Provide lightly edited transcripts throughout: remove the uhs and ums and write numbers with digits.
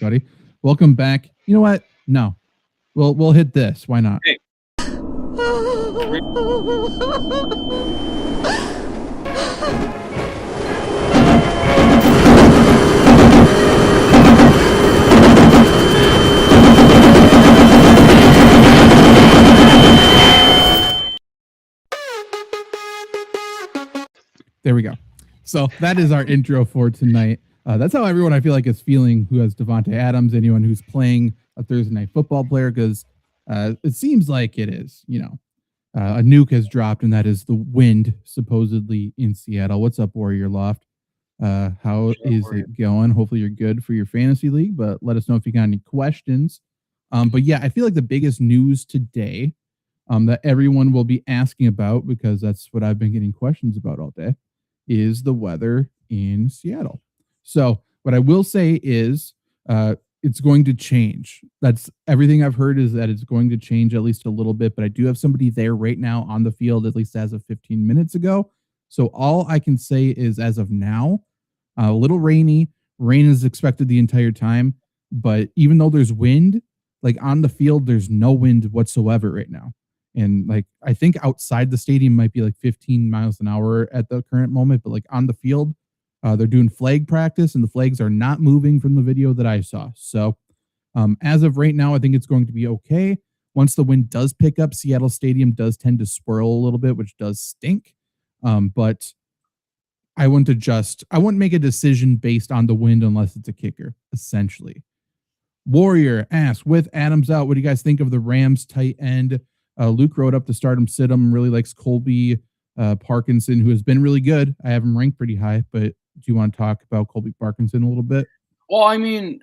buddy. Welcome back. You know what? No, we'll hit this. Why not? Hey. There we go. So that is our intro for tonight. That's how everyone I feel like is feeling who has Davante Adams, anyone who's playing a Thursday night football player, because it seems like it is, a nuke has dropped, and that is the wind supposedly in Seattle. What's up, Warrior Loft? How is it going? Hopefully you're good for your fantasy league, but let us know if you got any questions. But yeah, I feel like the biggest news today that everyone will be asking about, because that's what I've been getting questions about all day, is the weather in Seattle. So what I will say is it's going to change. That's everything I've heard, is that it's going to change at least a little bit, but I do have somebody there right now on the field, at least as of 15 minutes ago. So all I can say is, as of now, a little rainy. Rain is expected the entire time, but even though there's wind, like on the field, there's no wind whatsoever right now. And like, I think outside the stadium might be like 15 miles an hour at the current moment, but like on the field, they're doing flag practice, and the flags are not moving from the video that I saw. So as of right now, I think it's going to be okay. Once the wind does pick up, Seattle Stadium does tend to swirl a little bit, which does stink. But I wouldn't make a decision based on the wind unless it's a kicker, essentially. Warrior asks, with Adams out, what do you guys think of the Rams tight end? Luke wrote up to start him, sit him, really likes Colby Parkinson, who has been really good. I have him ranked pretty high, but do you want to talk about Colby Parkinson a little bit? Well, I mean,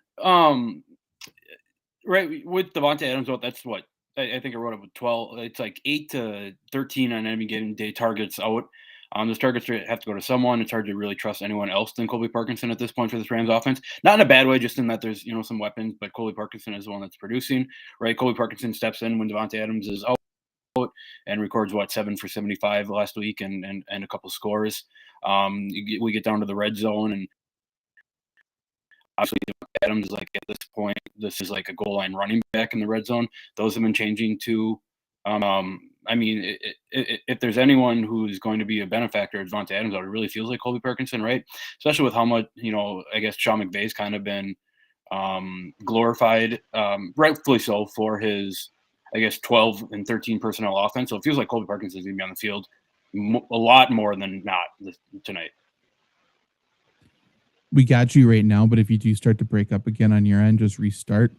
right, with Davante Adams out, that's what I think I wrote up with 12. It's like 8 to 13 on any given day targets out. Those targets have to go to someone. It's hard to really trust anyone else than Colby Parkinson at this point for this Rams offense. Not in a bad way, just in that there's some weapons, but Colby Parkinson is the one that's producing, right? Colby Parkinson steps in when Davante Adams is out and records 7 for 75 last week and a couple scores. We get down to the red zone, and obviously Adams is like, at this point, this is like a goal line running back in the red zone. Those have been changing too. I mean, if there's anyone who's going to be a benefactor of Davante Adams, it really feels like Colby Parkinson, right? Especially with how much, I guess Sean McVay's kind of been glorified, rightfully so, for his, I guess, 12 and 13 personnel offense. So it feels like Colby Parkinson's going to be on the field a lot more than not tonight. We got you right now, but if you do start to break up again on your end, just restart.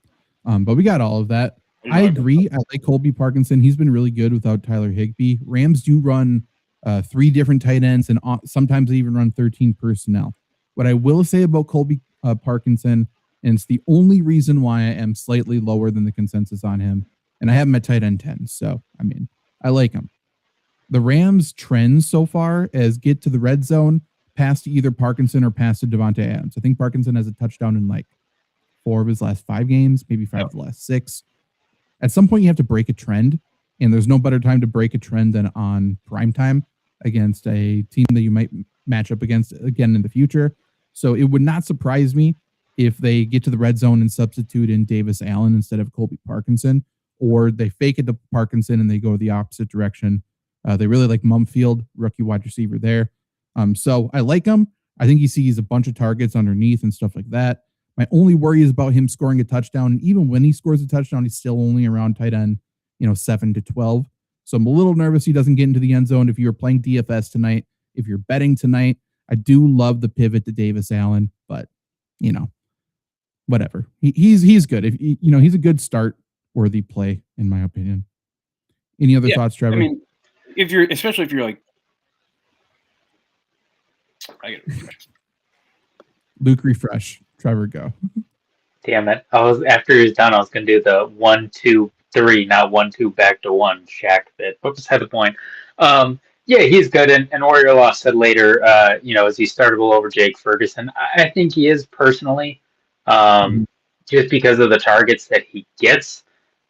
But we got all of that. I agree. I like Colby Parkinson. He's been really good without Tyler Higbee. Rams do run 3 different tight ends, and sometimes they even run 13 personnel. What I will say about Colby Parkinson, and it's the only reason why I am slightly lower than the consensus on him, and I have him at tight end 10. So, I mean, I like him. The Rams' trends so far is get to the red zone, pass to either Parkinson or pass to Davante Adams. I think Parkinson has a touchdown in like 4 of his last 5 games, maybe 5 of the last 6. At some point, you have to break a trend, and there's no better time to break a trend than on primetime against a team that you might match up against again in the future. So it would not surprise me if they get to the red zone and substitute in Davis Allen instead of Colby Parkinson, or they fake it to Parkinson and they go the opposite direction. They really like Mumfield, rookie wide receiver there. So I like him. I think he sees a bunch of targets underneath and stuff like that. My only worry is about him scoring a touchdown. And even when he scores a touchdown, he's still only around tight end, 7 to 12. So I'm a little nervous he doesn't get into the end zone. If you're playing DFS tonight, if you're betting tonight, I do love the pivot to Davis Allen, but whatever. He's good. If he's a good start worthy play in my opinion. Any other thoughts, Trevor? I mean, especially if you're like, I get it. Luke, refresh. Trevor, go. Damn it! After he was done, I was gonna do the 1, 2, 3, not 1, 2 back to 1 Shaq bit. But beside the point. Yeah, he's good. And Warrior Law said later, is he startable over Jake Ferguson? I think he is personally, just because of the targets that he gets.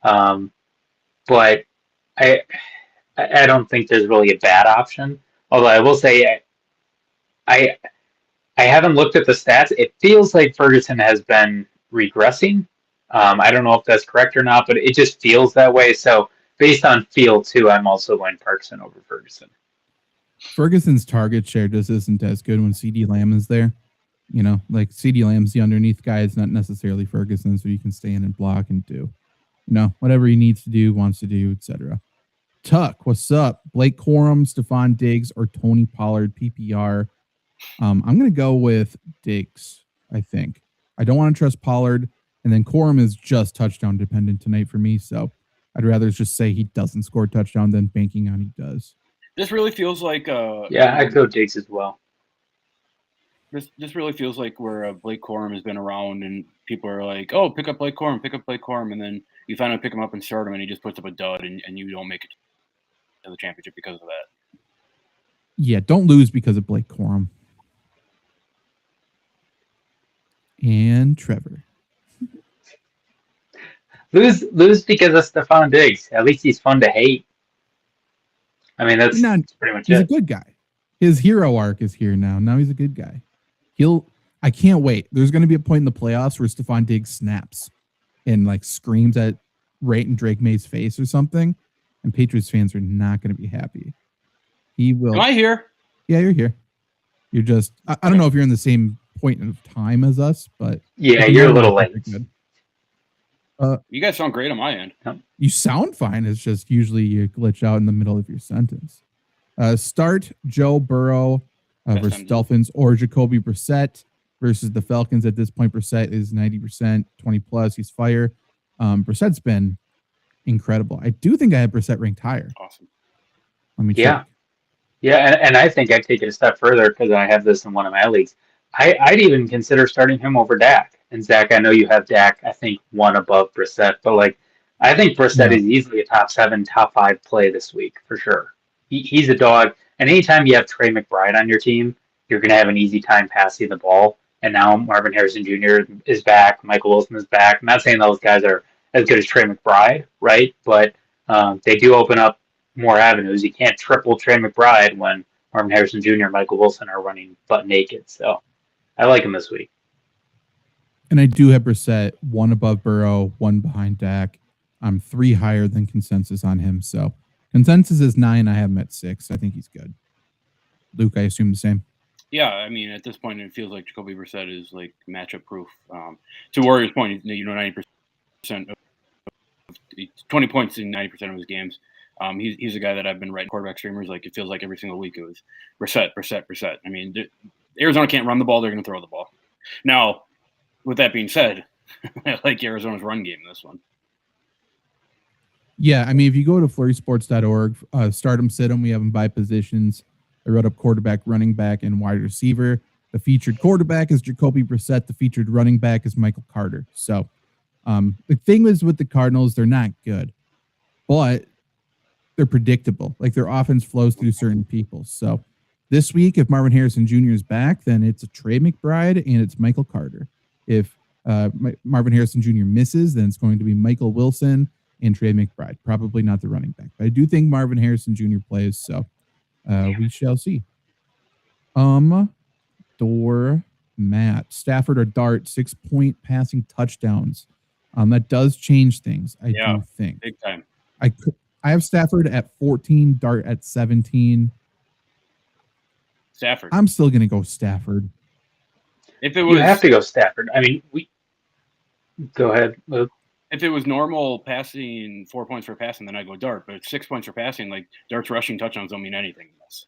But I don't think there's really a bad option. Although I will say, I haven't looked at the stats. It feels like Ferguson has been regressing. I don't know if that's correct or not, but it just feels that way. So based on feel too, I'm also going Parkinson over Ferguson. Ferguson's target share just isn't as good when CD Lamb is there. You know, like CD Lamb's the underneath guy. It's not necessarily Ferguson, so you can stay in and block and do, you know, whatever he needs to do, wants to do, etc. Tuck, what's up? Blake Corum, Stephon Diggs, or Tony Pollard, PPR. I'm going to go with Diggs, I think. I don't want to trust Pollard, and then Corum is just touchdown dependent tonight for me, so I'd rather just say he doesn't score a touchdown than banking on he does. This really feels like I'd go Diggs as well. This really feels like where Blake Corum has been around, and people are like, "Oh, pick up Blake Corum," and then you finally pick him up and start him, and he just puts up a dud, and you don't make it to the championship because of that. Yeah, don't lose because of Blake Corum. And Trevor. Lose because of Stephon Diggs. At least he's fun to hate. I mean, that's pretty much he's it. A good guy. His hero arc is here now. Now he's a good guy. I can't wait. There's going to be a point in the playoffs where Stephon Diggs snaps and like screams at Wright and Drake May's face or something, and Patriots fans are not going to be happy. He will. Am I here? Yeah, you're here. You're just. I don't know if you're in the same point of time as us, but yeah, you're a little late. Good. You guys sound great on my end. You sound fine. It's just usually you glitch out in the middle of your sentence. Start Joe Burrow versus Dolphins or Jacoby Brissett versus the Falcons. At this point, Brissett is 90%, 20 plus. He's fire. Brissett's been incredible. I do think I had Brissett ranked higher. Awesome. Let me check. Yeah, and I think I'd take it a step further because I have this in one of my leagues. I'd even consider starting him over Dak. And Zach, I know you have Dak, I think, one above Brissett, but like I think Brissett is easily a top 7, top 5 play this week for sure. He's a dog. And anytime you have Trey McBride on your team, you're going to have an easy time passing the ball. And now Marvin Harrison Jr. is back. Michael Wilson is back. I'm not saying those guys are as good as Trey McBride, right? But they do open up more avenues. You can't triple Trey McBride when Marvin Harrison Jr. and Michael Wilson are running butt naked. So I like him this week. And I do have Brissett 1 above Burrow, 1 behind Dak. I'm 3 higher than consensus on him. So consensus is 9. I have him at 6. I think he's good. Luke, I assume the same. Yeah, I mean, at this point, it feels like Jacoby Brissett is like matchup proof. To Warriors' point, 90%, 20 points in 90% of his games. He's a guy that I've been writing quarterback streamers. Like it feels like every single week it was Brissett. I mean, Arizona can't run the ball; they're going to throw the ball. Now, with that being said, I like Arizona's run game in this one. Yeah, I mean, if you go to flurrysports.org, start them, sit them, we have them by positions. I wrote up quarterback, running back, and wide receiver. The featured quarterback is Jacoby Brissett. The featured running back is Michael Carter. So the thing is with the Cardinals, they're not good, but they're predictable. Like their offense flows through certain people. So this week, if Marvin Harrison Jr. is back, then it's a Trey McBride and it's Michael Carter. If Marvin Harrison Jr. misses, then it's going to be Michael Wilson and Trey McBride. Probably not the running back. But I do think Marvin Harrison Jr. plays, so we shall see. Matt. Stafford or Dart, 6-point passing touchdowns. That does change things, I do think. Big time. I have Stafford at 14, Dart at 17. Stafford. I'm still going to go Stafford. If it was, you have to go Stafford. I mean, go ahead, Luke. If it was normal passing 4 points for passing, then I'd go Dart. But 6 points for passing, like Dart's rushing touchdowns don't mean anything to us.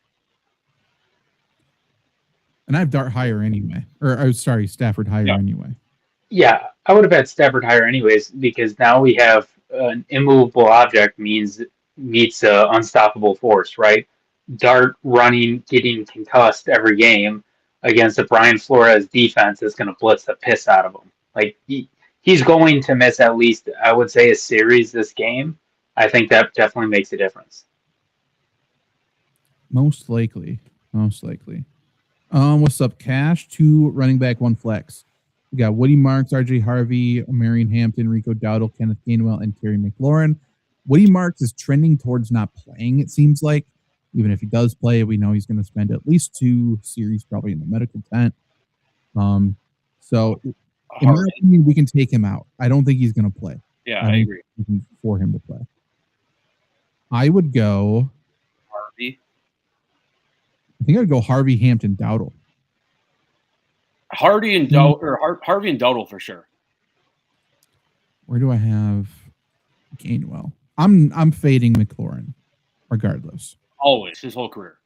And I have Dart higher anyway. Stafford higher anyway. Yeah, I would have had Stafford higher anyways because now we have an immovable object meets an unstoppable force, right? Dart running, getting concussed every game against a Brian Flores defense that's going to blitz the piss out of him. Like he's going to miss at least, I would say, a series this game. I think that definitely makes a difference. Most likely. What's up, Cash? 2 running back, 1 flex. We got Woody Marks, RJ Harvey, Marion Hampton, Rico Dowdle, Kenneth Gainwell, and Terry McLaurin. Woody Marks is trending towards not playing, it seems like. Even if he does play, we know he's going to spend at least 2 series probably in the medical tent. So In my Harvey. opinion, we can take him out. I don't think he's going to play. Yeah, I agree. For him to play. I would go. Harvey. I think I'd go Harvey, Hampton, Dowdle. Harvey and Dowdle for sure. Where do I have Gainwell? I'm fading McLaurin, regardless. Always his whole career.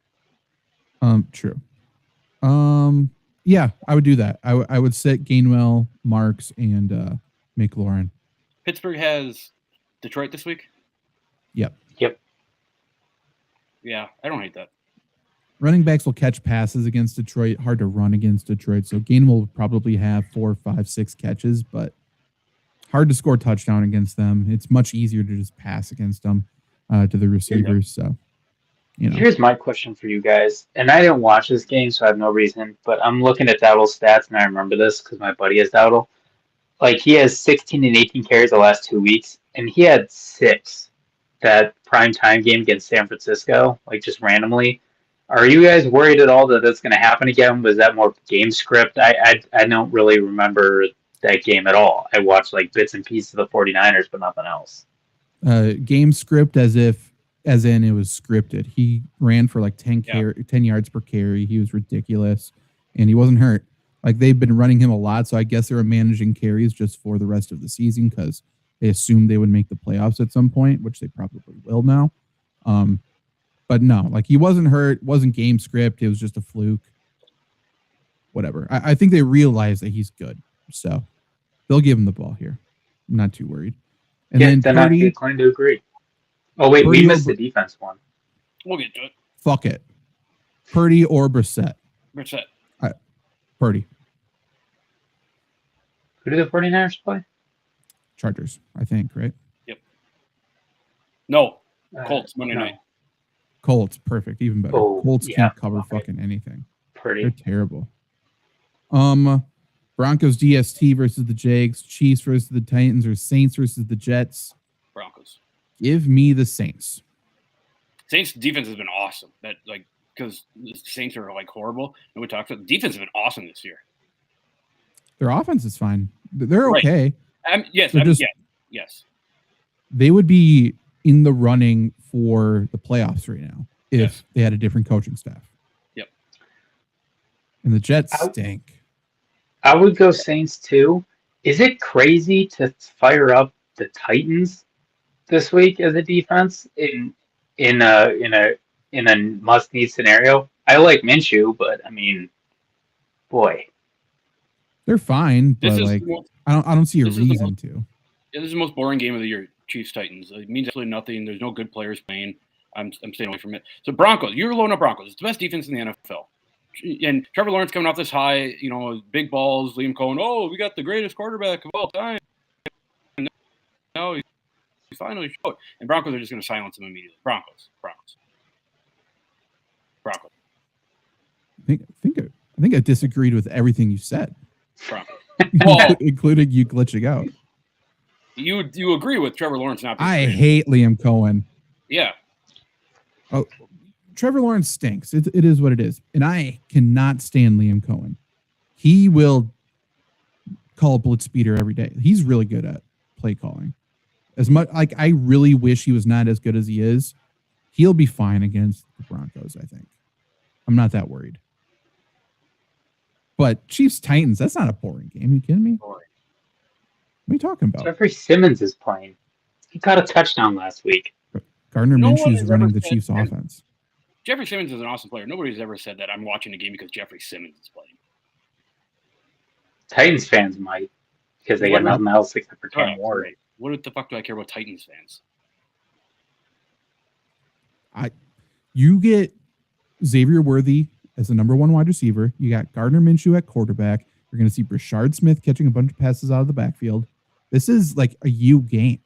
True. Yeah, I would do that. I would sit Gainwell, Marks, and McLaurin. Pittsburgh has Detroit this week. Yep. Yeah, I don't hate that. Running backs will catch passes against Detroit. Hard to run against Detroit. So Gainwell will probably have 4, 5, 6 catches, but hard to score touchdown against them. It's much easier to just pass against them to the receivers. So, Here's my question for you guys. And I didn't watch this game, so I have no reason. But I'm looking at Dowdle's stats, and I remember this because my buddy has Dowdle. Like, he has 16 and 18 carries the last 2 weeks, and he had 6 that prime time game against San Francisco, like just randomly. Are you guys worried at all that that's going to happen again? Was that more game script? I don't really remember that game at all. I watched like bits and pieces of the 49ers, but nothing else. Game script as in it was scripted. He ran for like 10 yards per carry. He was ridiculous, and he wasn't hurt. Like, they've been running him a lot, so I guess they were managing carries just for the rest of the season because they assumed they would make the playoffs at some point, which they probably will now. But no, like, he wasn't hurt, wasn't game script. It was just a fluke. Whatever. I think they realize that he's good, so they'll give him the ball here. I'm not too worried. And then I'm inclined to agree. Oh wait, we missed the defense one. We'll get to it. Fuck it. Purdy or Brissett? Brissett. Purdy. Who do the 49ers play? Chargers, I think, right? Yep. No, Colts Monday night. Colts, perfect, even better. Colts can't cover fucking anything. Purdy. They're terrible. Broncos DST versus the Jags, Chiefs versus the Titans, or Saints versus the Jets. Broncos. Give me the Saints. Saints defense has been awesome. That because the Saints are like horrible, and we talked about the defense has been awesome this year. Their offense is fine. They're okay. Yes. They would be in the running for the playoffs right now if they had a different coaching staff. Yep. And the Jets stink. I would go Saints too. Is it crazy to fire up the Titans this week as a defense in a must-need scenario? I like Minshew, but I mean, boy, they're fine. But I don't see a reason to. Yeah, this is the most boring game of the year. Chiefs Titans. It means absolutely nothing. There's no good players playing. I'm staying away from it. So Broncos, you're loading up Broncos. It's the best defense in the NFL. And Trevor Lawrence coming off this high, big balls. Liam Cohen. Oh, we got the greatest quarterback of all time. And now he finally showed. And Broncos are just going to silence him immediately. Broncos. I think I disagreed with everything you said. Broncos. Well, including you glitching out. You agree with Trevor Lawrence not being I great. hate Liam Cohen. Yeah. Oh, Trevor Lawrence stinks. It is what it is. And I cannot stand Liam Cohen. He will call a blitz beater every day. He's really good at play calling. As much like I really wish he was not as good as he is. He'll be fine against the Broncos, I think. I'm not that worried. But Chiefs Titans, that's not a boring game. Are you kidding me? Boring. What are you talking about? Jeffrey Simmons is playing. He caught a touchdown last week. Gardner No one Minshew is has running ever the said Chiefs that. offense. Jeffrey Simmons is an awesome player. Nobody's ever said that I'm watching a game because Jeffrey Simmons is playing. Titans fans might, because they got nothing else except for Cam Ward. Right. What the fuck do I care about Titans fans? You get Xavier Worthy as the number one wide receiver. You got Gardner Minshew at quarterback. You're going to see Brashard Smith catching a bunch of passes out of the backfield. This is like a you game.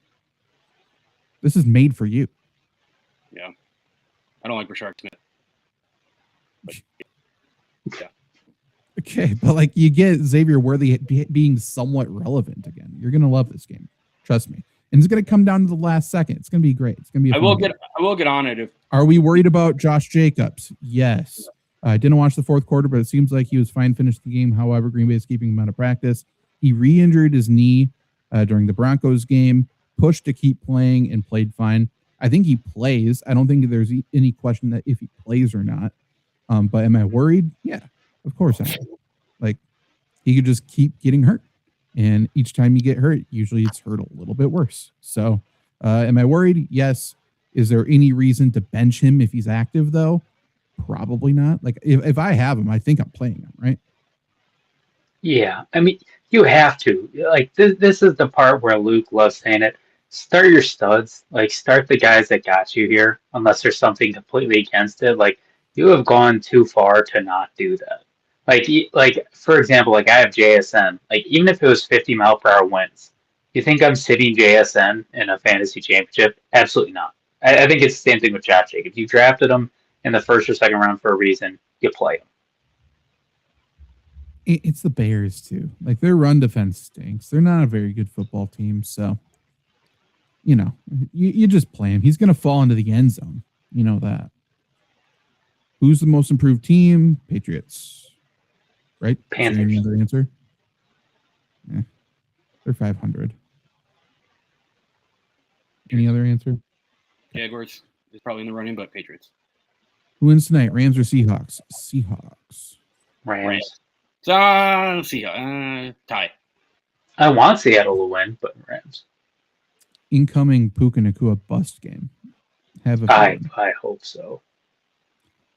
This is made for you. Yeah. I don't like Brashard Smith. But, yeah. Okay, but like you get Xavier Worthy being somewhat relevant again. You're going to love this game. Trust me. And it's going to come down to the last second. It's going to be great. It's going to be I will get on it if Are we worried about Josh Jacobs? Yes. I didn't watch the fourth quarter, but it seems like he was fine, finished the game. However, Green Bay is keeping him out of practice. He re-injured his knee during the Broncos game, pushed to keep playing, and played fine. I think he plays. I don't think there's any question that if he plays or not. But am I worried? Yeah, of course I am. Like, he could just keep getting hurt. And each time you get hurt, usually it's hurt a little bit worse. So am I worried? Yes. Is there any reason to bench him if he's active, though? Probably not. Like, if I have him, I think I'm playing him, right? Yeah, I mean, you have to. Like, this is the part where Luke loves saying it. Start your studs. Like, start the guys that got you here, unless there's something completely against it. Like, you have gone too far to not do that. Like for example, like I have JSN. Like, even if it was 50-mile-per-hour winds, you think I'm sitting JSN in a fantasy championship? Absolutely not. I think it's the same thing with Josh Jacobs. You drafted him in the first or second round for a reason. You play him. It's the Bears, too. Like, their run defense stinks. They're not a very good football team. So, you just play him. He's going to fall into the end zone. You know that. Who's the most improved team? Patriots. Right? Panthers. Any other answer? Yeah. They're 500. Any other answer? Jaguars is probably in the running, but Patriots. Who wins tonight? Rams or Seahawks? Seahawks. Rams. So let's see. Tie. I want Seattle to win, but Rams. Incoming Puka Nacua bust game. Have a feeling. I hope so.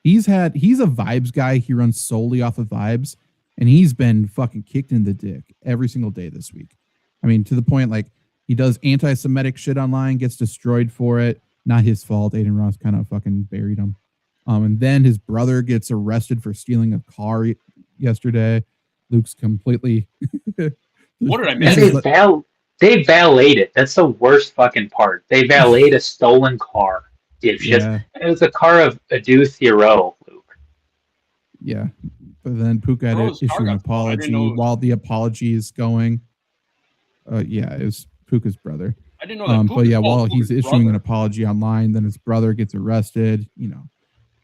He's a vibes guy. He runs solely off of vibes, and he's been fucking kicked in the dick every single day this week. I mean, to the point, like, he does anti-Semitic shit online, gets destroyed for it. Not his fault. Aiden Ross kind of fucking buried him. And then his brother gets arrested for stealing a car yesterday. Luke's completely. What did I miss? They valeted it. That's the worst fucking part. They valeted a stolen car. Yeah. It was a car of Adu Theroux, Luke. Yeah. But then Puka had to issue an apology while the apology is going. It was Puka's brother. I didn't know that. But yeah, while he's issuing an apology online, then his brother gets arrested.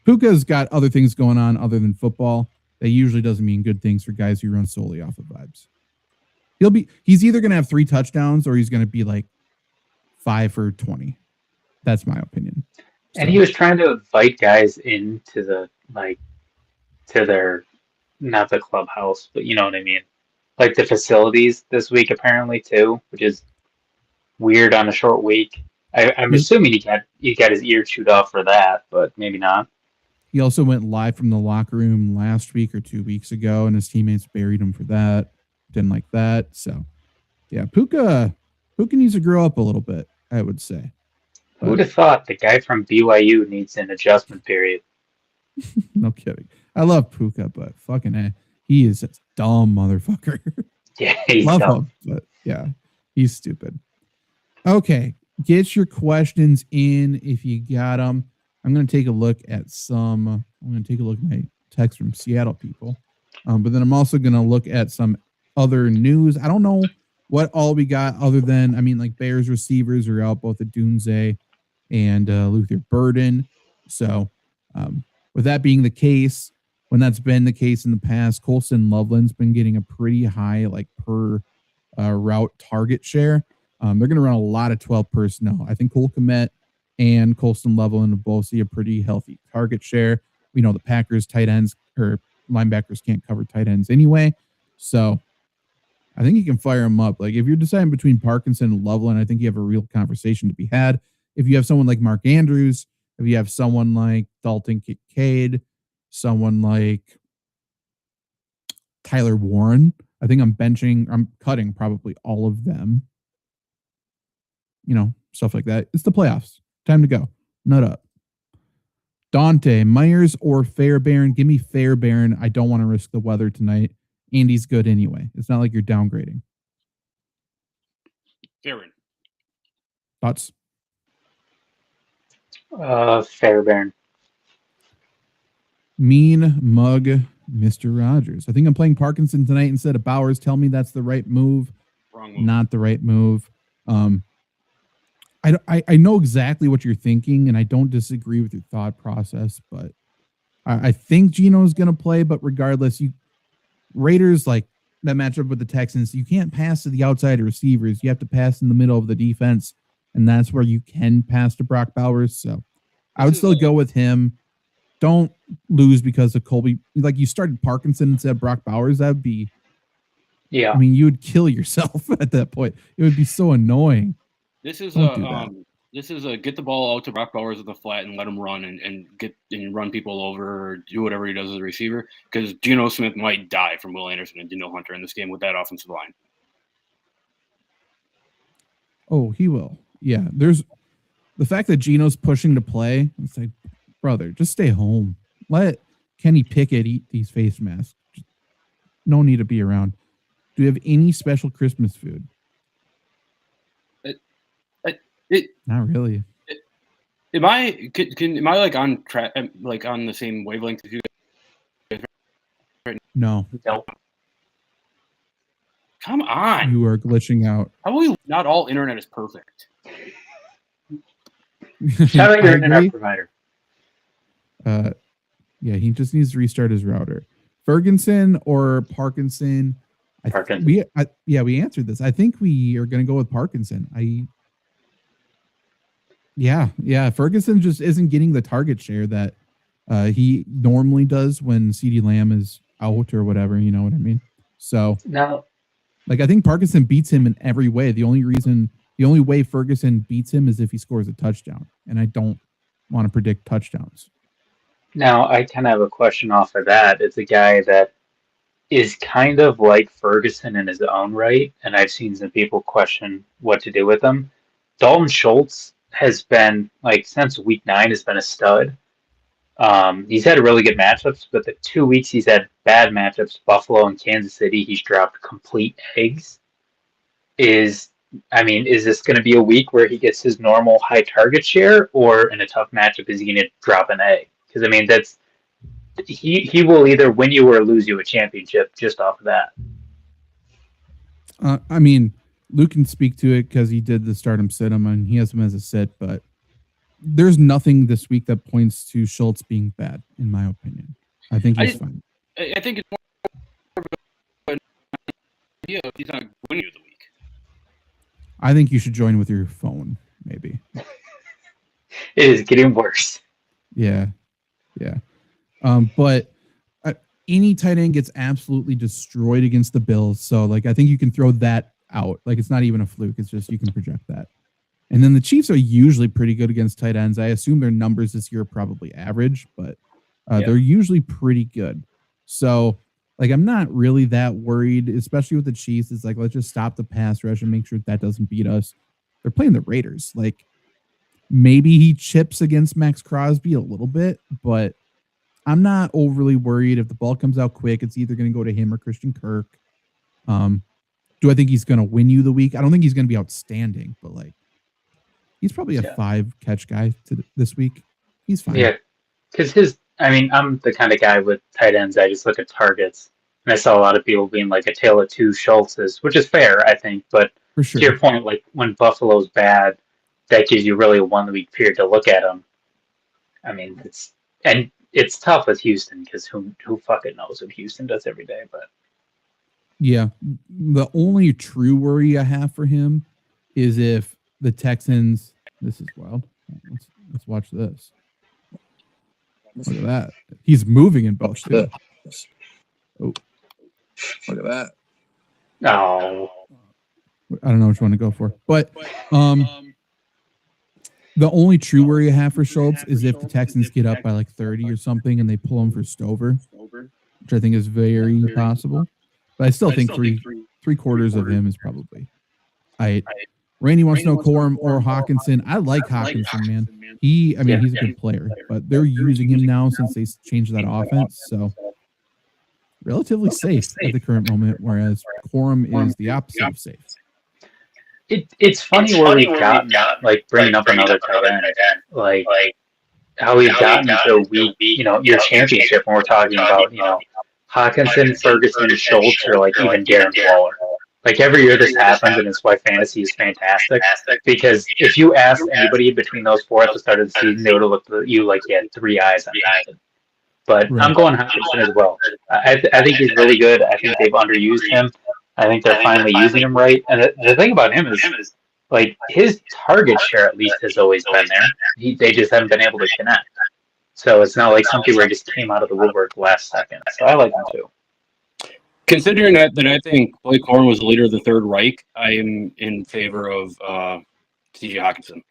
Puka's got other things going on other than football. That usually doesn't mean good things for guys who run solely off of vibes. He's either going to have 3 touchdowns or he's going to be like 5 for 20. That's my opinion. And he was trying to invite guys into the, like, to their, not the clubhouse, but you know what I mean? Like the facilities this week apparently too, which is weird on a short week. I'm assuming he got his ear chewed off for that, but maybe not. He also went live from the locker room last week or 2 weeks ago, and his teammates buried him for that. Didn't like that. So, yeah, Puka needs to grow up a little bit, I would say. Who would have thought the guy from BYU needs an adjustment period? No kidding. I love Puka, but fucking A, he is a dumb motherfucker. Yeah, he's love dumb. him, but yeah, he's stupid. Okay, get your questions in if you got them. I'm going to take a look at my text from Seattle people. But then I'm also going to look at some other news. I don't know what all we got other than, like Bears receivers are out, both Adunze and Luther Burden. So with that being the case, when that's been the case in the past, Colston Loveland's been getting a pretty high per route target share. They're going to run a lot of 12 personnel. I think Cole Kmet and Colston Loveland will both see a pretty healthy target share. We know the Packers tight ends or linebackers can't cover tight ends anyway. So I think you can fire them up. Like, if you're deciding between Parkinson and Loveland, I think you have a real conversation to be had. If you have someone like Mark Andrews, if you have someone like Dalton Kincaid, someone like Tyler Warren, I think I'm cutting probably all of them. Stuff like that. It's the playoffs. Time to go. Nut up. Dante, Myers or Fairbairn? Give me Fairbairn. I don't want to risk the weather tonight. Andy's good anyway. It's not like you're downgrading. Fairbairn. Thoughts? Fairbairn. Mean mug, Mr. Rogers. I think I'm playing Parkinson tonight instead of Bowers. Tell me that's the right move. Wrong move. Not the right move. I know exactly what you're thinking, and I don't disagree with your thought process, but I think Gino's going to play, but regardless, Raiders, like, that matchup with the Texans, you can't pass to the outside receivers. You have to pass in the middle of the defense, and that's where you can pass to Brock Bowers. So I would still go with him. Don't lose because of Colby. Like, you started Parkinson instead of Brock Bowers. That would be, Yeah. I mean, you would kill yourself at that point. It would be so annoying. This is Don't do that. This is a get the ball out to Brock Bowers at the flat and let him run and run people over or do whatever he does as a receiver, because Geno Smith might die from Will Anderson and Danielle Hunter in this game with that offensive line. Oh, he will. Yeah, there's the fact that Geno's pushing to play. It's like, brother, just stay home. Let Kenny Pickett eat these face masks. No need to be around. Do you have any special Christmas food? Not really. Am I like on track, like on the same wavelength as you? No, Nope. Come on. you are glitching out. How are we? Not all internet is perfect. Shout out I your agree. internet provider. Yeah, he just needs to restart his router. Ferguson or Parkinson? Parkinson. We answered this. I think we are going to go with Parkinson. Yeah. Ferguson just isn't getting the target share that he normally does when CeeDee Lamb is out or whatever. You know what I mean? So, Now, like, I think Parkinson beats him in every way. The only way Ferguson beats him is if he scores a touchdown, and I don't want to predict touchdowns. Now, I kind of have a question off of that. It's a guy that is kind of like Ferguson in his own right, and I've seen some people question what to do with him. Dalton Schultz has been, like, since week 9, has been a stud. He's had really good matchups, but the 2 weeks he's had bad matchups, Buffalo and Kansas City, he's dropped complete eggs. Is this going to be a week where he gets his normal high target share, or in a tough matchup, is he going to drop an egg? Because, I mean, he will either win you or lose you a championship just off of that. I mean, Luke can speak to it because he did the start him, sit him, and he has him as a sit, but there's nothing this week that points to Schultz being bad, in my opinion. I think he's fine. I think it's more of an idea if he's not winning you the week. I think you should join with your phone, maybe. It is getting worse. Yeah. But any tight end gets absolutely destroyed against the Bills. So, like, I think you can throw that out. Like, it's not even a fluke. It's just you can project that. And then the Chiefs are usually pretty good against tight ends. I assume their numbers this year are probably average, but they're usually pretty good. So, like, I'm not really that worried, especially with the Chiefs. It's like, let's just stop the pass rush and make sure that doesn't beat us. They're playing the Raiders. Like, maybe he chips against Max Crosby a little bit, but I'm not overly worried. If the ball comes out quick, it's either going to go to him or Christian Kirk. Do I think he's going to win you the week? I don't think he's going to be outstanding, but, like, he's probably a 5-catch guy this week. He's fine. Yeah, because I'm the kind of guy with tight ends, I just look at targets. And I saw a lot of people being like a tale of two Schultzes, which is fair, I think. But For sure. to your point, like, when Buffalo's bad, that gives you really a 1 week period to look at them. I mean, it's tough with Houston because who fucking knows what Houston does every day. But Yeah. The only true worry I have for him is if the Texans. This is wild. Let's watch this. Look at that. He's moving in both. Too. Oh, Look at that. no, I don't know which one to go for, but the only true worry I have for Schultz is if the Texans get up by like 30 or something and they pull him for Stover, which I think is very possible. But I still think three quarters of him is probably. Randy wants to know Corum or Hawkinson. I like Hawkinson, man. He's a good player, but they're using him now since they changed that offense. So relatively safe at the current moment, whereas Corum is the opposite of safe. it's funny where we've gotten, like, bringing up another tight end, like how we've gotten to a week, your championship when we're talking about, Hawkinson, Ferguson, Schultz, or like even Darren Waller. Like, every year this happens, and it's why fantasy is fantastic. Because if you asked anybody between those four at the start of the season, they would have looked at you like you had three eyes on that. but Right. I'm going Hawkinson as well. I think he's really good. I think they've underused him. I think they're finally using him right. And the thing about him is, like, his target share at least has always been there. They just haven't been able to connect. So it's not like something where he just came out of the woodwork last second. So I like him too. Considering that I think Blake Corum was the leader of the Third Reich, I am in favor of T.J. Hawkinson.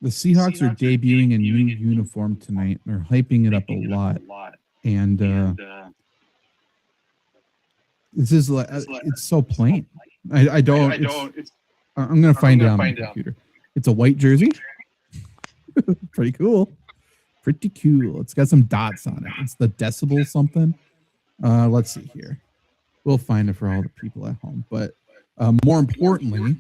The Seahawks are debuting a new uniform tonight. They're hyping it up a lot. And this is like, it's so plain. I'm going to find it on my computer. It's a white jersey. Pretty cool. Pretty cool. It's got some dots on it. It's the decibel something. Let's see here. We'll find it for all the people at home. But more importantly,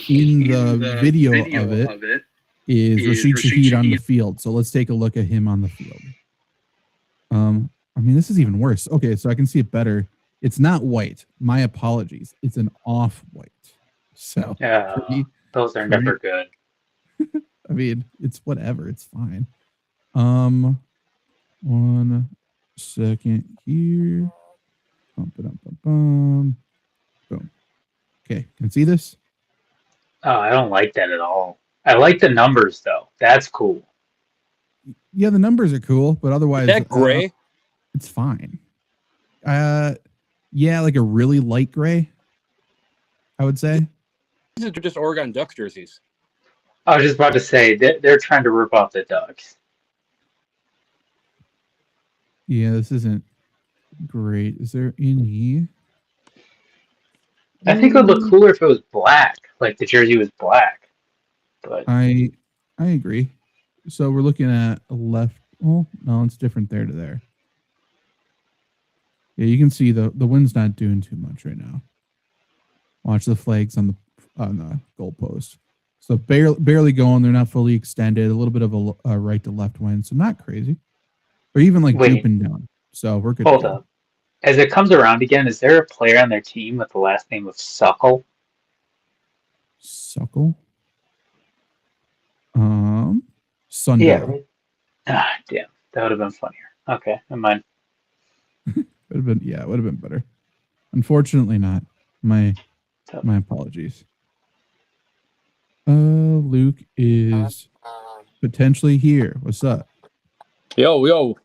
in the video of it is Rashid Shaheed on the field. So let's take a look at him on the field. I mean, this is even worse. Okay, so I can see it better. It's not white. My apologies. It's an off-white. So those are never good. I mean, it's whatever. It's fine. 1 second here. Boom. Okay, can you see this? Oh, I don't like that at all. I like the numbers though. That's cool. Yeah, the numbers are cool, but otherwise, Is that gray? It's fine. Yeah, like a really light gray, I would say. These are just Oregon Ducks jerseys. I was just about to say they're trying to rip off the Ducks. Yeah, this isn't great. Is there any? I think it would look cooler if it was black, like the jersey was black. But I agree. So we're looking at a left. Oh no, it's different there to there. Yeah, you can see the wind's not doing too much right now. Watch the flags on the goalpost. So barely going. They're not fully extended. A little bit of a right to left wind, so not crazy, or even like drooping down. So we're good. Hold up. As it comes around again, is there a player on their team with the last name of Suckle? Suckle. Sunday. Yeah. Damn. That would have been funnier. Okay, never mind. It would have been better. Unfortunately not. My apologies. Luke is potentially here. What's up? Yo.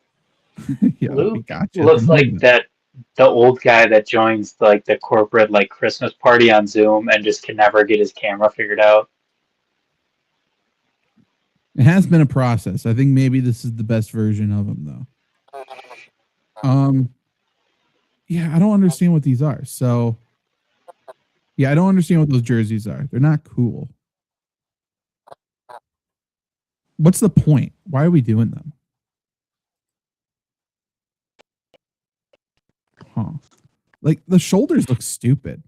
Yeah, Luke gotcha. looks like the old guy that joins like the corporate like Christmas party on Zoom and just can never get his camera figured out. It has been a process. I think maybe this is the best version of him though. Yeah, I don't understand what these are. So yeah, I don't understand what those jerseys are. They're not cool. What's the point? Why are we doing them? Huh. Like the shoulders look stupid.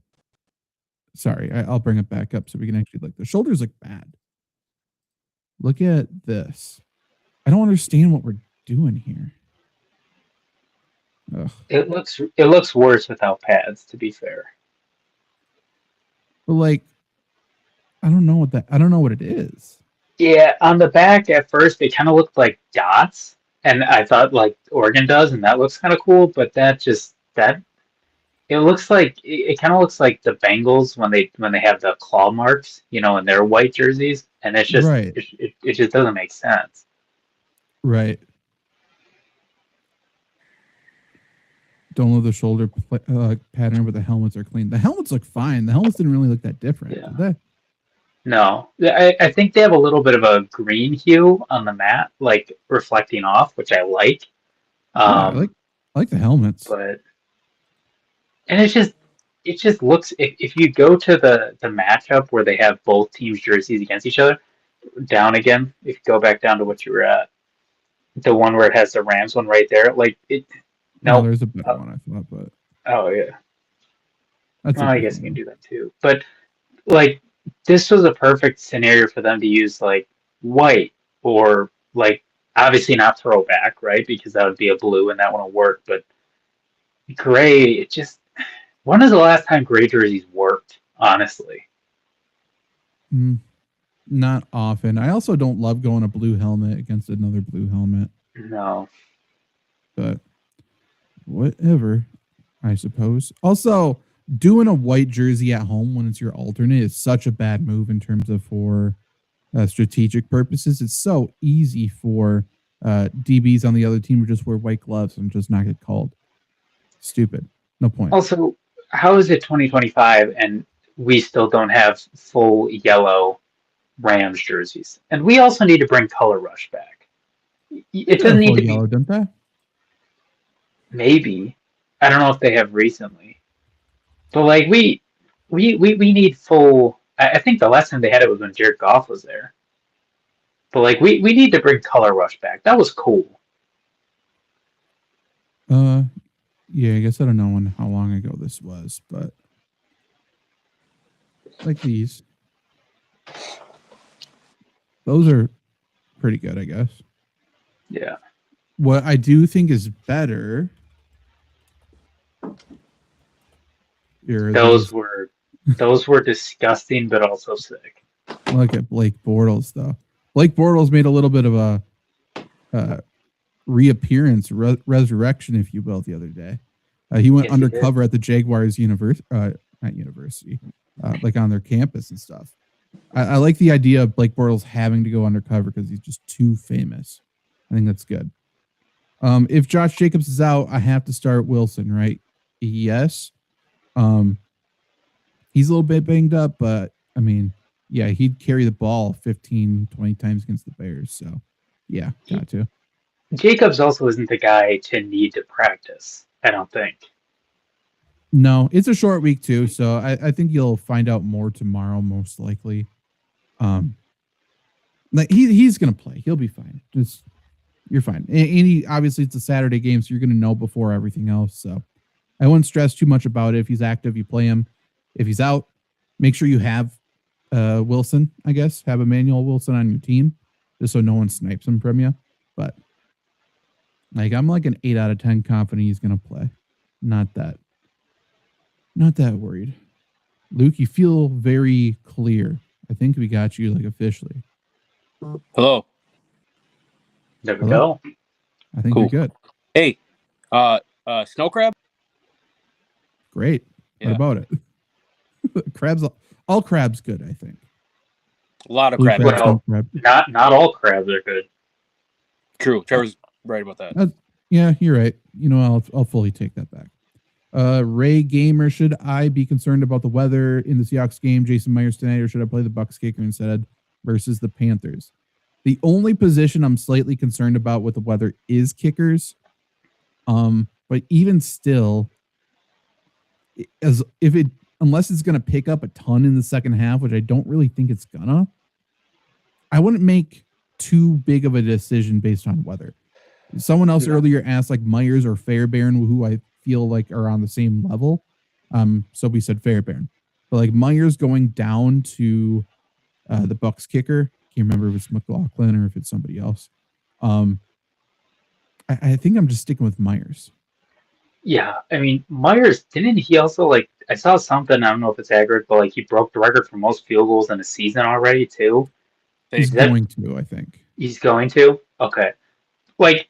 Sorry, I'll bring it back up so we can actually look. The shoulders look bad. Look at this. I don't understand what we're doing here. Ugh. It looks worse without pads, to be fair. But like, I don't know what it is. Yeah, on the back at first they kind of looked like dots, and I thought like Oregon does, and that looks kind of cool. But it looks like it kind of looks like the Bengals when they have the claw marks, in their white jerseys, and it's just right. It just doesn't make sense. Right. Don't love the shoulder pattern, but the helmets are clean. The helmets look fine. The helmets didn't really look that different, did they? No, I think they have a little bit of a green hue on the mat, like reflecting off, which I like. I like the helmets, but it just looks. If you go to the matchup where they have both teams' jerseys against each other, down again. If you go back down to what you were at, the one where it has the Rams one right there, like it. No, there's a better one I thought, but oh yeah, I guess you one. can do that too. But like. This was a perfect scenario for them to use like white or like obviously not throwback, right? Because that would be a blue and that wouldn't work. But gray, when was the last time gray jerseys worked? Honestly, not often. I also don't love going a blue helmet against another blue helmet. No. But whatever, I suppose. Also, doing a white jersey at home when it's your alternate is such a bad move in terms of for strategic purposes. It's so easy for DBs on the other team to just wear white gloves and just not get called. Stupid. No point. Also, how is it 2025 and we still don't have full yellow Rams jerseys? And we also need to bring Color Rush back. It doesn't need to be. Yellow, don't they? Maybe. I don't know if they have recently. But like we need full. I think the last time they had it was when Jared Goff was there. But like we need to bring Color Rush back. That was cool. Yeah, I guess I don't know how long ago this was, but like these. Those are pretty good, I guess. Yeah. What I do think is better. Those were disgusting, but also sick. Look at Blake Bortles, though. Blake Bortles made a little bit of a reappearance, resurrection, if you will, the other day. He went undercover at the Jaguars not university, like on their campus and stuff. I like the idea of Blake Bortles having to go undercover because he's just too famous. I think that's good. If Josh Jacobs is out, I have to start Wilson, right? Yes. He's a little bit banged up, but I mean, yeah, he'd carry the ball 15, 20 times against the Bears. So, yeah, got to. Jacobs also isn't the guy to need to practice, I don't think. No, it's a short week too, so I think you'll find out more tomorrow, most likely. Like he's gonna play. He'll be fine. You're fine. And obviously it's a Saturday game, so you're gonna know before everything else. So I wouldn't stress too much about it. If he's active, you play him. If he's out, make sure you have Wilson, I guess. Have Emmanuel Wilson on your team, just so no one snipes him from you. But like I'm like an 8 out of 10 confident he's gonna play. Not that worried. Luke, you feel very clear. I think we got you like officially. Hello. There we go. I think Cool. you're good. Hey, snow crab? Great. Yeah. What about it? Crabs, all crabs good, I think. A lot of Blue crab. crab. stone crab. Not all crabs are good. True. Trevor's right about that. Yeah, you're right. You know, I'll fully take that back. Ray Gamer, should I be concerned about the weather in the Seahawks game, Jason Myers tonight, or should I play the Bucs kicker instead versus the Panthers? The only position I'm slightly concerned about with the weather is kickers. But even still, unless it's going to pick up a ton in the second half, which I don't really think it's gonna, I wouldn't make too big of a decision based on weather. Someone else earlier asked like Myers or Fairbairn, who I feel like are on the same level. So we said Fairbairn, but like Myers going down to the Bucs kicker. Can't remember if it's McLaughlin or if it's somebody else. I think I'm just sticking with Myers. Yeah, I mean Myers, didn't he also like? I saw something. I don't know if it's accurate, but like he broke the record for most field goals in a season already too. He's going to, I think. He's going to. Okay. Like,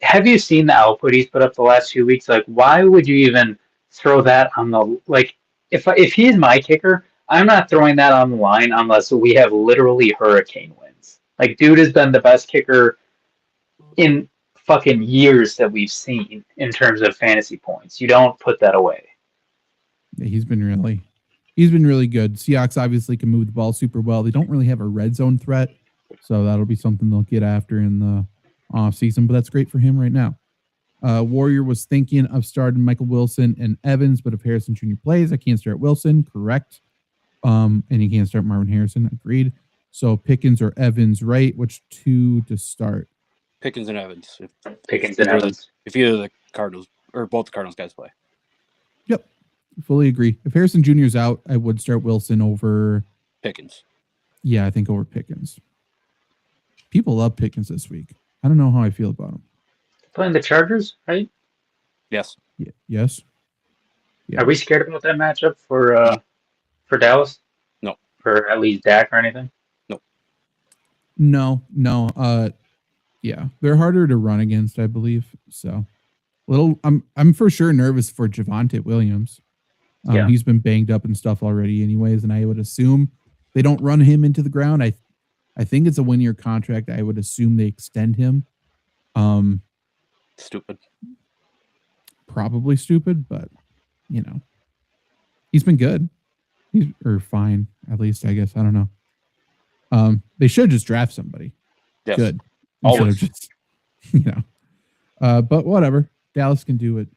have you seen the output he's put up the last few weeks? Like, why would you even throw that on the like? If he's my kicker, I'm not throwing that on the line unless we have literally hurricane winds. Like, dude has been the best kicker in fucking years that we've seen in terms of fantasy points. You don't put that away. Yeah, he's been really good. Seahawks obviously can move the ball super well. They don't really have a red zone threat, so that'll be something they'll get after in the off season. But that's great for him right now. Warrior was thinking of starting Michael Wilson and Evans, but if Harrison Jr. plays, I can't start Wilson. Correct. And you can't start Marvin Harrison. Agreed. So Pickens or Evans, right? Which two to start? Pickens and Evans. Pickens and Evans. If either the Cardinals or both the Cardinals guys play. Yep. Fully agree. If Harrison Jr. is out, I would start Wilson over Pickens. Yeah, I think over Pickens. People love Pickens this week. I don't know how I feel about him. Playing the Chargers, right? Yes. Yeah, yes. Yeah. Are we scared about that matchup for Dallas? No. For at least Dak or anything? No. Yeah, they're harder to run against, I believe. So, I'm for sure nervous for Javonte Williams. Yeah. He's been banged up and stuff already, anyways, and I would assume they don't run him into the ground. I think it's a 1-year contract. I would assume they extend him. Stupid. Probably stupid, but he's been good. Or fine, at least, I guess. I don't know. They should just draft somebody Yes. good instead of Always. just but whatever. Dallas can do what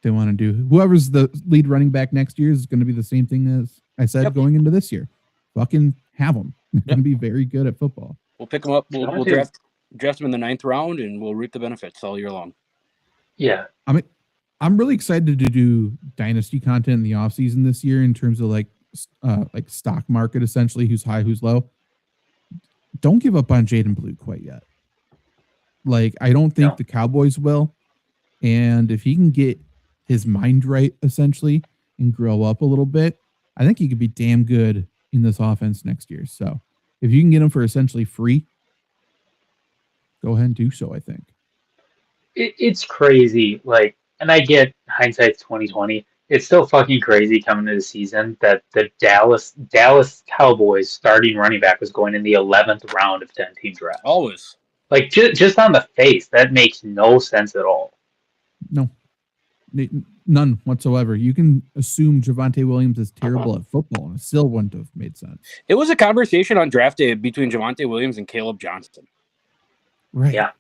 they want to do. Whoever's the lead running back next year is going to be the same thing as I said Yep. going into this year. Fucking have them. They're Yep. going to be very good at football. We'll pick them up. We'll Javonte- draft them in the 9th round, and we'll reap the benefits all year long. Yeah. I'm really excited to do dynasty content in the offseason this year in terms of like stock market, essentially, who's high, who's low. Don't give up on Jaden Blue quite yet. Like, I don't think No. the Cowboys will. And if he can get his mind right, essentially, and grow up a little bit, I think he could be damn good in this offense next year. So if you can get him for essentially free, go ahead and do so, I think. It's crazy. Like, and I get hindsight's 2020. It's still fucking crazy coming into the season that the Dallas Cowboys starting running back was going in the 11th round of 10-team draft. Always. Like, just on the face, that makes no sense at all. No, none whatsoever. You can assume Javonte Williams is terrible at football, and it still wouldn't have made sense. It was a conversation on draft day between Javonte Williams and Caleb Johnson. Right. Yeah.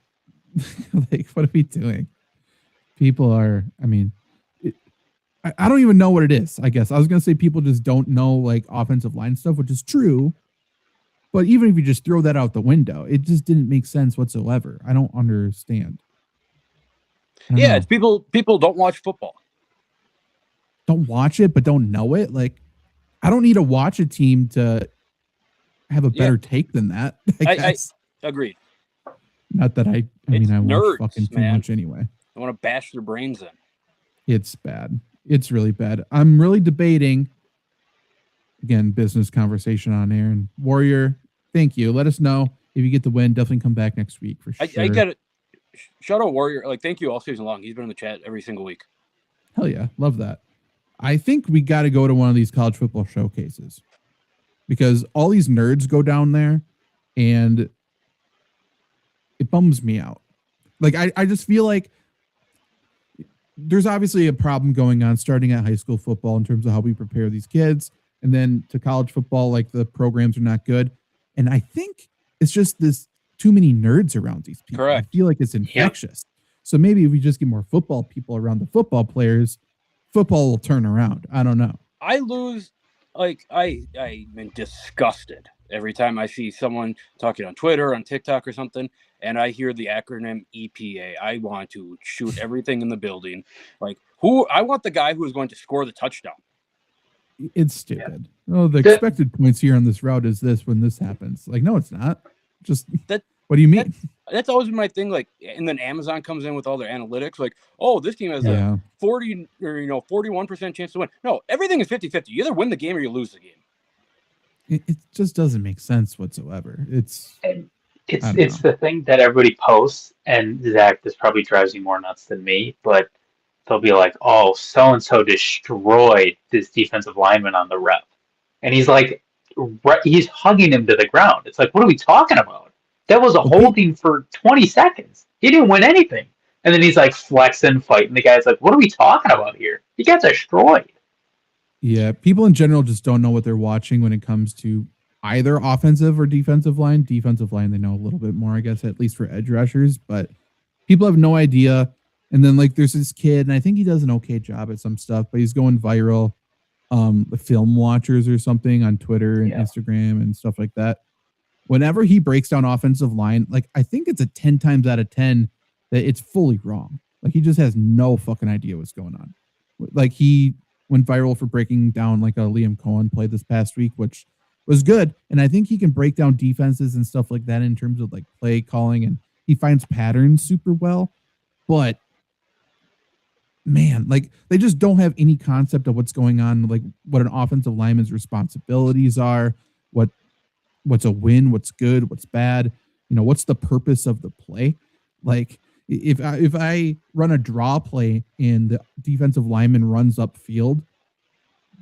Like, what are we doing? People are, I don't even know what it is, I guess. I was going to say people just don't know, like, offensive line stuff, which is true. But even if you just throw that out the window, it just didn't make sense whatsoever. I don't understand. I don't Yeah, know. it's people don't watch football. Don't watch it, but don't know it. Like, I don't need to watch a team to have a Yeah. better take than that. I guess. Agreed. Not that I It's watch nerds, fucking too man. much anyway. I want to bash their brains in. It's bad. It's really bad. I'm really debating, again, business conversation on air. And Warrior, thank you. Let us know if you get the win. Definitely come back next week for sure. I get it. Shout out Warrior. Like, thank you all season long. He's been in the chat every single week. Hell yeah. Love that. I think we got to go to one of these college football showcases because all these nerds go down there and it bums me out. Like, I just feel like there's obviously a problem going on starting at high school football in terms of how we prepare these kids. And then to college football, like, the programs are not good. And I think it's just this too many nerds around these people. Correct. I feel like it's infectious. So maybe if we just get more football people around the football players, football will turn around. I don't know. I lose, like, I'm disgusted every time I see someone talking on Twitter, on TikTok or something, and I hear the acronym EPA. I want to shoot everything in the building. Like, I want the guy who is going to score the touchdown. It's stupid. Oh, the expected points here on this route is this when this happens. Like, no, it's not. Just what do you mean? That's always been my thing. Like, and then Amazon comes in with all their analytics. Like, oh, this team has a 40 or 41% chance to win. No, everything is 50-50. You either win the game or you lose the game. It just doesn't make sense whatsoever. It's the thing that everybody posts, and Zach, this probably drives you more nuts than me, but they'll be like, "Oh, so and so destroyed this defensive lineman on the rep," and he's like, he's hugging him to the ground. It's like, what are we talking about? That was a holding for 20 seconds. He didn't win anything, and then he's like flexing, fighting the guy's like, "What are we talking about here? He got destroyed." Yeah, people in general just don't know what they're watching when it comes to either offensive or defensive line. Defensive line, they know a little bit more, I guess, at least for edge rushers, but people have no idea. And then, like, there's this kid, and I think he does an okay job at some stuff, but he's going viral. The Film Watchers or something on Twitter and Instagram and stuff like that. Whenever he breaks down offensive line, like, I think it's a 10 times out of 10 that it's fully wrong. Like, he just has no fucking idea what's going on. Like, he went viral for breaking down like a Liam Cohen play this past week, which was good. And I think he can break down defenses and stuff like that in terms of like play calling, and he finds patterns super well. But man, like, they just don't have any concept of what's going on, like what an offensive lineman's responsibilities are, what's a win, what's good, what's bad. what's the purpose of the play? Like if I run a draw play and the defensive lineman runs upfield,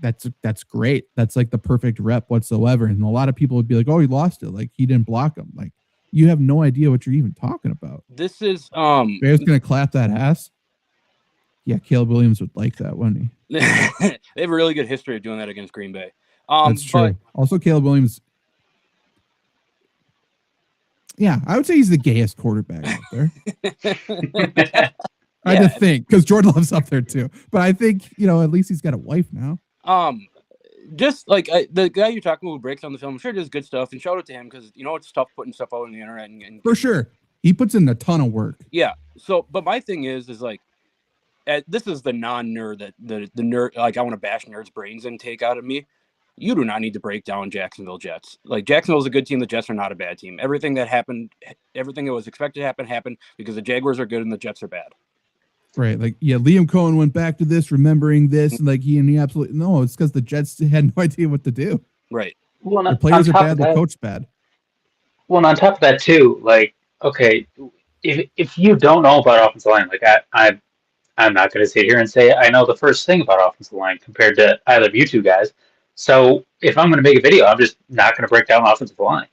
that's great. That's like the perfect rep whatsoever. And a lot of people would be like, "Oh, he lost it. Like he didn't block him." Like you have no idea what you're even talking about. This is Bear's gonna clap that ass. Yeah, Caleb Williams would like that, wouldn't he? they have a really good history of doing that against Green Bay. That's true. Also, Caleb Williams. Yeah, I would say he's the gayest quarterback out there. I had to think because Jordan Love's up there too. But I think at least he's got a wife now. Just like the guy you're talking about who breaks on the film, sure does good stuff, and shout out to him because it's tough putting stuff out on the internet. And for sure, he puts in a ton of work. Yeah. So, but my thing is like, this is the non-nerd that the nerd, like I want to bash nerds' brains and take out of me. You do not need to break down Jacksonville Jets. Like Jacksonville's a good team. The Jets are not a bad team. Everything that was expected to happen happened because the Jaguars are good and the Jets are bad. Right. Like, yeah, Liam Cohen went back to this, remembering this, and like he absolutely no, it's because the Jets had no idea what to do. Right. Well, the players are bad, the coach bad. Well, and on top of that too, like, okay, if you don't know about offensive line, like I'm not going to sit here and say I know the first thing about offensive line compared to either of you two guys. So if I'm going to make a video, I'm just not going to break down offensive line.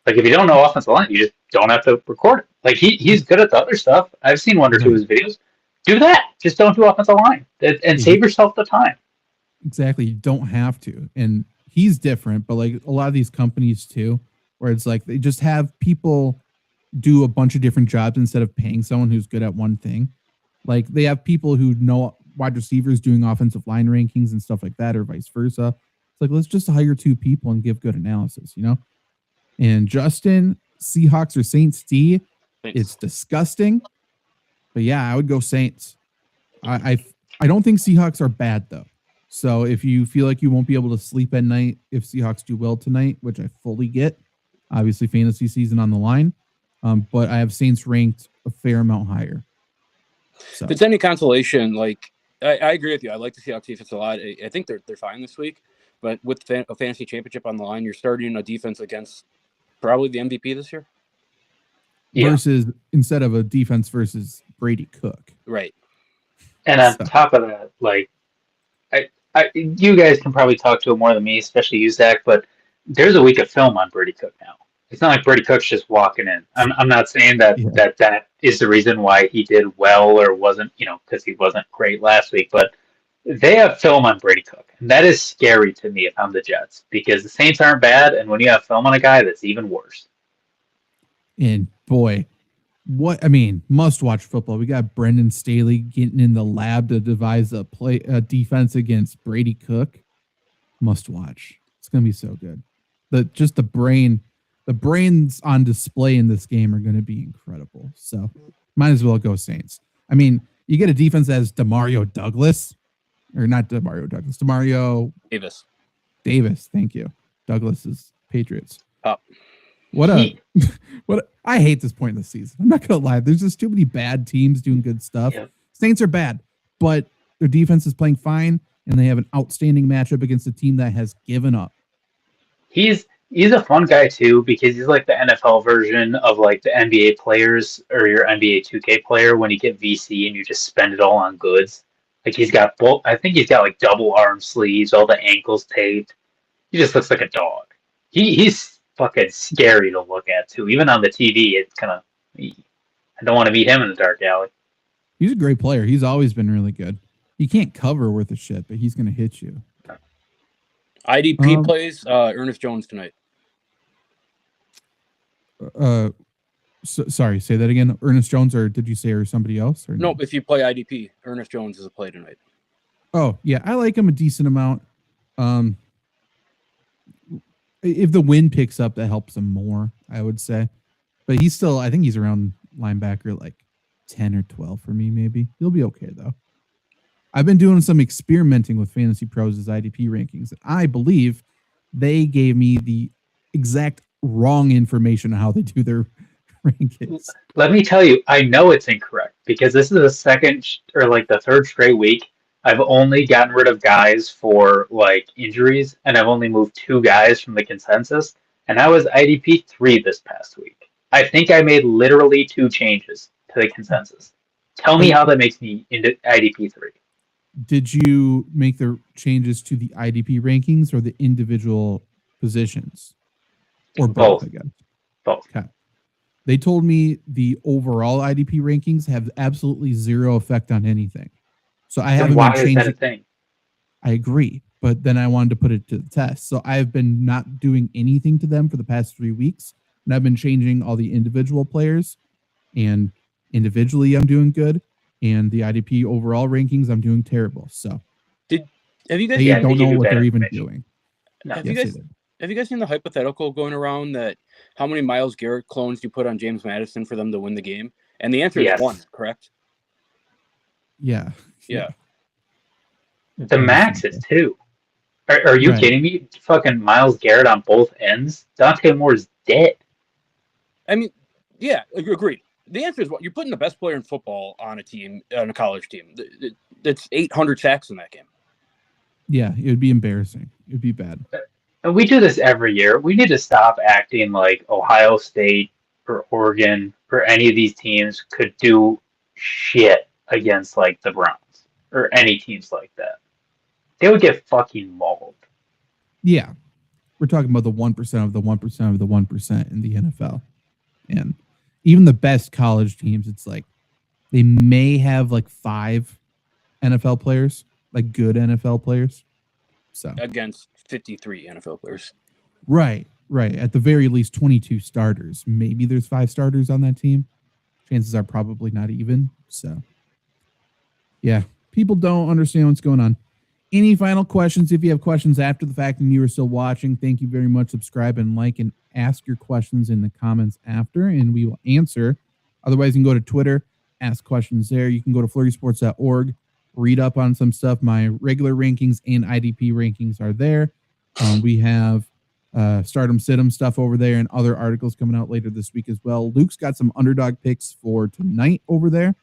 Like if you don't know offensive line, you just don't have to record it. Like he's good at the other stuff. I've seen one or two of his videos. Do that. Just don't do offensive line and save yourself the time. Exactly. You don't have to. And he's different, but like a lot of these companies too, where it's like they just have people do a bunch of different jobs instead of paying someone who's good at one thing. Like they have people who know wide receivers doing offensive line rankings and stuff like that, or vice versa. It's like, let's just hire two people and give good analysis, And Justin, Seahawks or Saints D, it's disgusting. But yeah, I would go Saints. I don't think Seahawks are bad though. So if you feel like you won't be able to sleep at night if Seahawks do well tonight, which I fully get, obviously fantasy season on the line, but I have Saints ranked a fair amount higher. So. If it's any consolation, like I agree with you. I like the Seahawks defense a lot. I think they're fine this week, but with a fantasy championship on the line, you're starting a defense against probably the MVP this year. Yeah. Versus instead of a defense versus Brady Cook. Right. And on top of that, like you guys can probably talk to it more than me, especially you, Zach, but there's a week of film on Brady Cook now. It's not like Brady Cook's just walking in. I'm not saying that that is the reason why he did well or wasn't, because he wasn't great last week, but they have film on Brady Cook. And that is scary to me if I'm the Jets because the Saints aren't bad. And when you have film on a guy, that's even worse. And boy, must watch football. We got Brendan Staley getting in the lab to devise a defense against Brady Cook. Must watch. It's going to be so good. The brains on display in this game are going to be incredible. So might as well go Saints. You get a defense that has Demario Douglas, or not Demario Douglas, Demario Davis. Thank you. Douglas is Patriots. Oh. What I hate this point in the season. I'm not going to lie. There's just too many bad teams doing good stuff. Yep. Saints are bad, but their defense is playing fine, and they have an outstanding matchup against a team that has given up. He's a fun guy too because he's like the NFL version of like the NBA players or your NBA 2K player when you get VC and you just spend it all on goods. Like he's got I think he's got like double arm sleeves, all the ankles taped. He just looks like a dog. He's fucking scary to look at too. Even on the TV, it's kind of. I don't want to meet him in the dark alley. He's a great player. He's always been really good. He can't cover worth a shit, but he's going to hit you. IDP plays Ernest Jones tonight. Sorry, say that again. Ernest Jones, or did you say or somebody else? Or no, if you play IDP, Ernest Jones is a play tonight. Oh yeah, I like him a decent amount. If the wind picks up, that helps him more, I would say. But he's still, I think he's around linebacker like 10 or 12 for me, maybe. He'll be okay, though. I've been doing some experimenting with Fantasy Pros' IDP rankings. And I believe they gave me the exact wrong information on how they do their rankings. Let me tell you, I know it's incorrect because this is the second or like the third straight week I've only gotten rid of guys for like injuries, and I've only moved 2 guys from the consensus, and I was IDP 3 this past week. I think I made literally 2 changes to the consensus. Tell me how that makes me into IDP 3. Did you make the changes to the IDP rankings or the individual positions? Or both, Both. I guess. Both. Okay. They told me the overall IDP rankings have absolutely zero effect on anything. So I Then haven't why been is that a changing. thing? I agree, but then I wanted to put it to the test. So I've been not doing anything to them for the past 3 weeks, and I've been changing all the individual players, and individually I'm doing good, and the IDP overall rankings I'm doing terrible. So Have you guys? they Yeah, I don't think you know do what bad they're even information. doing. No. Have you Yes, guys? they did. Have you guys seen the hypothetical going around that how many Myles Garrett clones do you put on James Madison for them to win the game? And the answer Yes. is 1, correct? Yeah. Yeah. The I max understand is 2. Are you Right. kidding me? Fucking Myles Garrett on both ends? Dante Moore's dead. I mean, yeah, agreed. The answer is what you're putting the best player in football on a team, on a college team. That's 800 sacks in that game. Yeah, it would be embarrassing. It would be bad. And we do this every year. We need to stop acting like Ohio State or Oregon or any of these teams could do shit against like the Browns or any teams like that. They would get fucking mauled. Yeah. We're talking about the 1% of the 1% of the 1% in the NFL. And even the best college teams, it's like they may have like 5 NFL players, like good NFL players. So, Against 53 NFL players. right. At the very least, 22 starters. Maybe there's 5 starters on that team. Chances are probably not even. So, yeah, people don't understand what's going on. Any final questions? If you have questions after the fact and you are still watching, thank you very much. Subscribe and like and ask your questions in the comments after, and we will answer. Otherwise, you can go to Twitter, ask questions there. You can go to flurrysports.org, read up on some stuff. My regular rankings and IDP rankings are there. We have Stardom Situm stuff over there and other articles coming out later this week as well. Luke's got some underdog picks for tonight over there.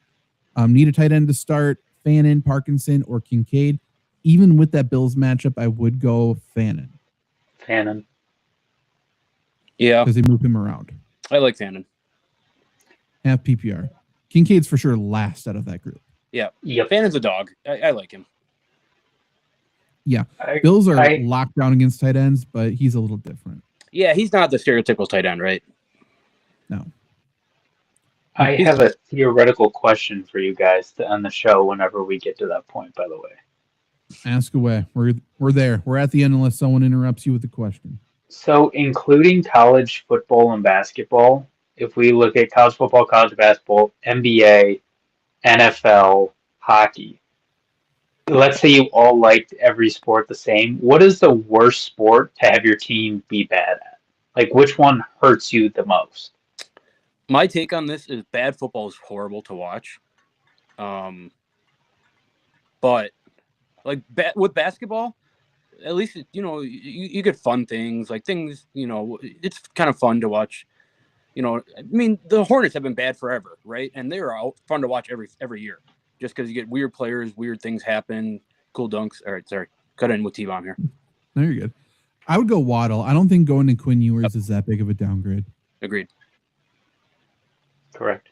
Need a tight end to start, Fannin, Parkinson, or Kincaid. Even with that Bills matchup, I would go Fannin Fannin. Yeah, because they move him around. I like Fannin. Half PPR. Kincaid's for sure last out of that group. Yep. Fannon's a dog. I like him. Bills are I- locked down against tight ends, but he's a little different. Yeah, he's not the stereotypical tight end, right? No. I have a theoretical question for you guys to end the show whenever we get to that point, by the way. Ask away. We're there. We're at the end unless someone interrupts you with a question. So, including college football and basketball, if we look at college football, college basketball, NBA, NFL, hockey, let's say you all liked every sport the same, what is the worst sport to have your team be bad at? Like, which one hurts you the most? My take on this is bad football is horrible to watch. But like with basketball, at least you get fun things like things. It's kind of fun to watch. I mean, the Hornets have been bad forever, right? And they're fun to watch every year, just because you get weird players, weird things happen, cool dunks. All right, sorry, cut in with T-Bomb here. No, you're good. I would go Waddle. I don't think going to Quinn Ewers is that big of a downgrade. Agreed. Correct.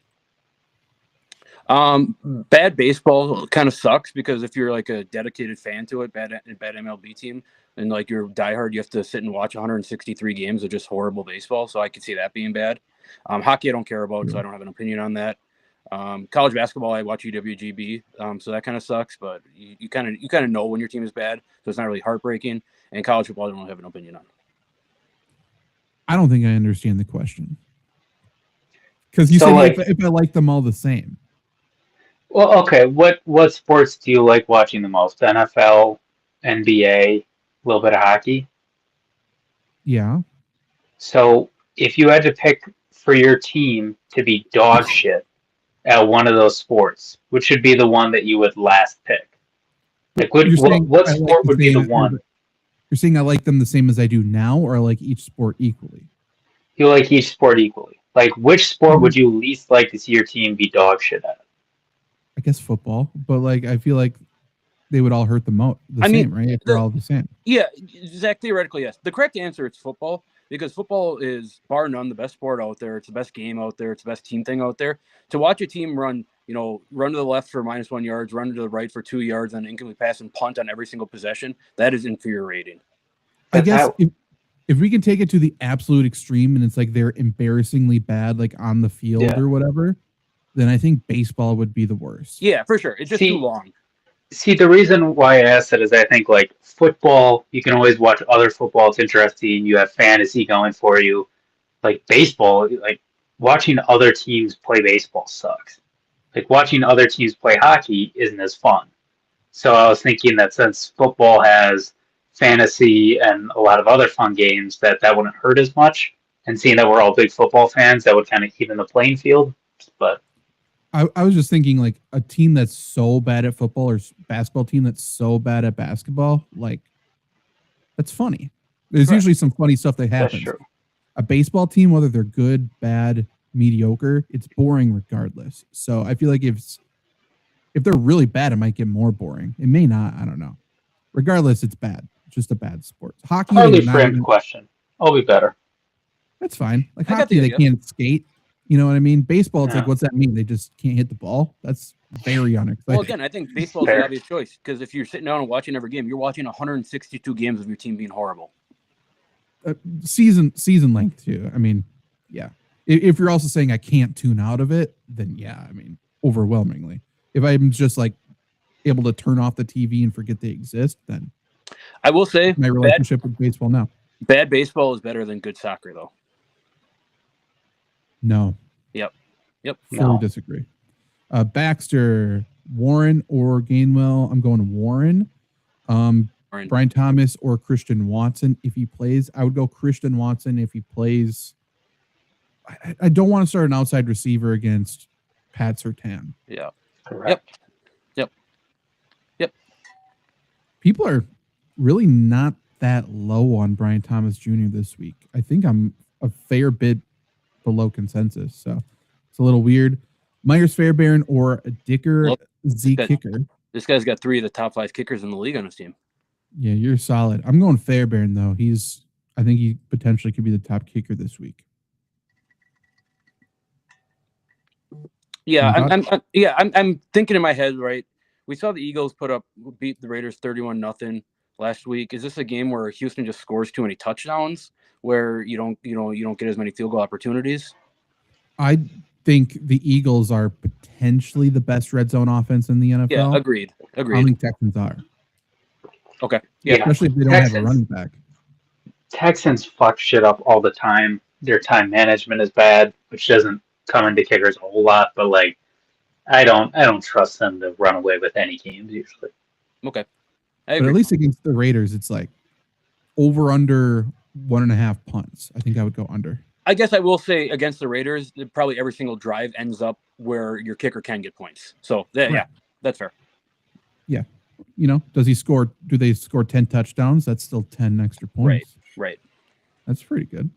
Bad baseball kind of sucks because if you're like a dedicated fan to it, bad MLB team, and like you're diehard, you have to sit and watch 163 games of just horrible baseball. So I could see that being bad. Hockey, I don't care about, so I don't have an opinion on that. College basketball, I watch UWGB, so that kind of sucks. But you kind of know when your team is bad, so it's not really heartbreaking. And college football, I don't have an opinion on. I don't think I understand the question. Because you So, said like- if I like them all the same. Well, okay. What sports do you like watching the most? NFL, NBA, a little bit of hockey. Yeah. So if you had to pick for your team to be dog shit at one of those sports, which should be the one that you would last pick? Like, You're saying what I like sport would be the same- one? You're saying I like them the same as I do now, or I like each sport equally? You like each sport equally. Like, which sport would you least like to see your team be dog shit at? I guess football, but like I feel like they would all hurt the I mean, same, right? If they're all the same. Yeah, Zach, theoretically, yes. The correct answer is football, because football is, bar none, the best sport out there. It's the best game out there. It's the best team thing out there. To watch a team run to the left for -1 yards, run to the right for 2 yards, and incomplete pass and punt on every single possession, that is infuriating. I guess if we can take it to the absolute extreme and it's like they're embarrassingly bad, like on the field Yeah. or whatever, then I think baseball would be the worst. Yeah, for sure. It's just too long. See, the reason why I asked that is I think like football, you can always watch other football. It's interesting. You have fantasy going for you. Like baseball, like watching other teams play baseball sucks. Like watching other teams play hockey isn't as fun. So I was thinking that since football has fantasy and a lot of other fun games, that wouldn't hurt as much. And seeing that we're all big football fans, that would kind of even the playing field. But I was just thinking like a team that's so bad at football or basketball team that's so bad at basketball, like that's funny. There's Correct. usually some funny stuff that that's happens. true. A baseball team, whether they're good, bad, mediocre, it's boring regardless. So I feel like if they're really bad, it might get more boring. It may not. I don't know. Regardless, it's bad. It's just a bad sport. Hockey, Hardly they're not framed even- question. I'll be better. that's fine. Like I got hockey, the they idea. can't skate. You know what I mean? Baseball, it's Yeah. like, what's that mean? They just can't hit the ball. That's very unexciting. Well, again, I think baseball is the Fair. obvious choice, because if you're sitting down and watching every game, you're watching 162 games of your team being horrible. Season length too. I mean, yeah. If you're also saying I can't tune out of it, then yeah. I mean, overwhelmingly. If I'm just like able to turn off the TV and forget they exist, then I will say, my relationship with baseball now. bad baseball is better than good soccer, though. No. Yep. Fully No. disagree. Baxter, Warren or Gainwell. I'm going Warren. Warren. Brian Thomas or Christian Watson if he plays. I would go Christian Watson if he plays. I don't want to start an outside receiver against Pat Surtain. Yeah. Correct. People are really not that low on Brian Thomas Jr. this week. I think I'm a fair bit below consensus, so it's a little weird. Myers Fairbairn or Dicker Well, Z that- Kicker. This guy's got 3 of the top 5 kickers in the league on his team. Yeah, you're solid. I'm going Fairbairn though. I think he potentially could be the top kicker this week. Yeah, Any I'm thinking in my head, right? We saw the Eagles beat the Raiders 31-0 last week. Is this a game where Houston just scores too many touchdowns, where you don't get as many field goal opportunities? I think the Eagles are potentially the best red zone offense in the NFL. Yeah, agreed. I don't think Texans are, Okay. Yeah. especially if they don't have a Texans. running back. Texans fuck shit up all the time. Their time management is bad, which doesn't come into kickers a whole lot, but like I don't trust them to run away with any games usually. Okay. I But agree. at least against the Raiders, it's like over under 1.5 punts. I think I would go under. I guess I will say against the Raiders, probably every single drive ends up where your kicker can get points. So yeah, Right. that's fair. You know, do they score 10 touchdowns? That's still 10 extra points. Right. That's pretty good.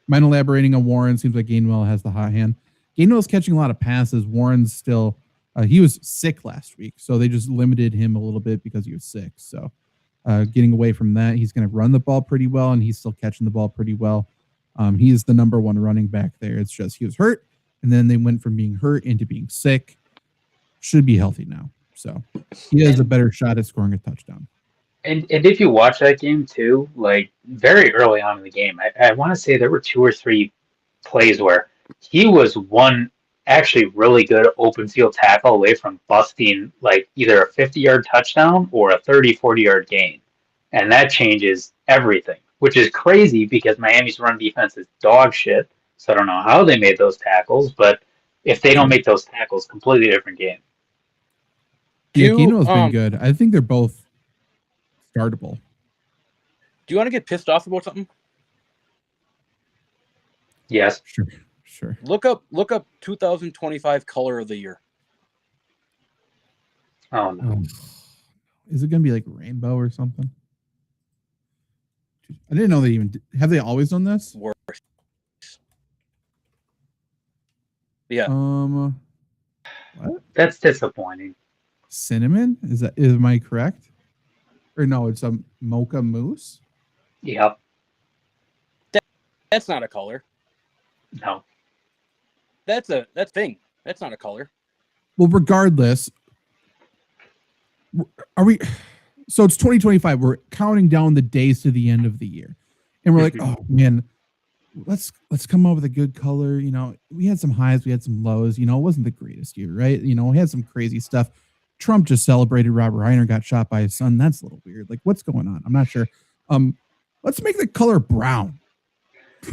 Mine elaborating on Warren, seems like Gainwell has the hot hand. Gainwell's catching a lot of passes. Warren's still, he was sick last week, so they just limited him a little bit because he was sick. So getting away from that, he's going to run the ball pretty well, and he's still catching the ball pretty well. He is the number 1 running back there. It's just he was hurt, and then they went from being hurt into being sick. Should be healthy now. So he has a better shot at scoring a touchdown. And if you watch that game too, like very early on in the game, I want to say there were 2 or 3 plays where he was one actually really good open field tackle away from busting like either a 50-yard touchdown or a 30, 40-yard gain. And that changes everything, which is crazy because Miami's run defense is dog shit. So I don't know how they made those tackles, but if they don't make those tackles, completely different game. Yeah, Do, Gainwell's been good. I think they're both startable. Do you want to get pissed off about something? Yes. Sure. Look up 2025 color of the year. Oh no. Is it going to be like rainbow or something? I didn't know they even have they always done this? Worse. Yeah. What? That's disappointing. cinnamon. Am I correct? Or no, it's a mocha mousse. Yep. That's not a color. No. That's thing. That's not a color. Well, regardless, are we? So it's 2025. We're counting down the days to the end of the year, and we're like, oh man, let's come up with a good color. You know, we had some highs, we had some lows. You know, it wasn't the greatest year, right? You know, we had some crazy stuff. Trump just celebrated Robert Reiner got shot by his son. That's a little weird. Like, what's going on? I'm not sure. Let's make the color brown.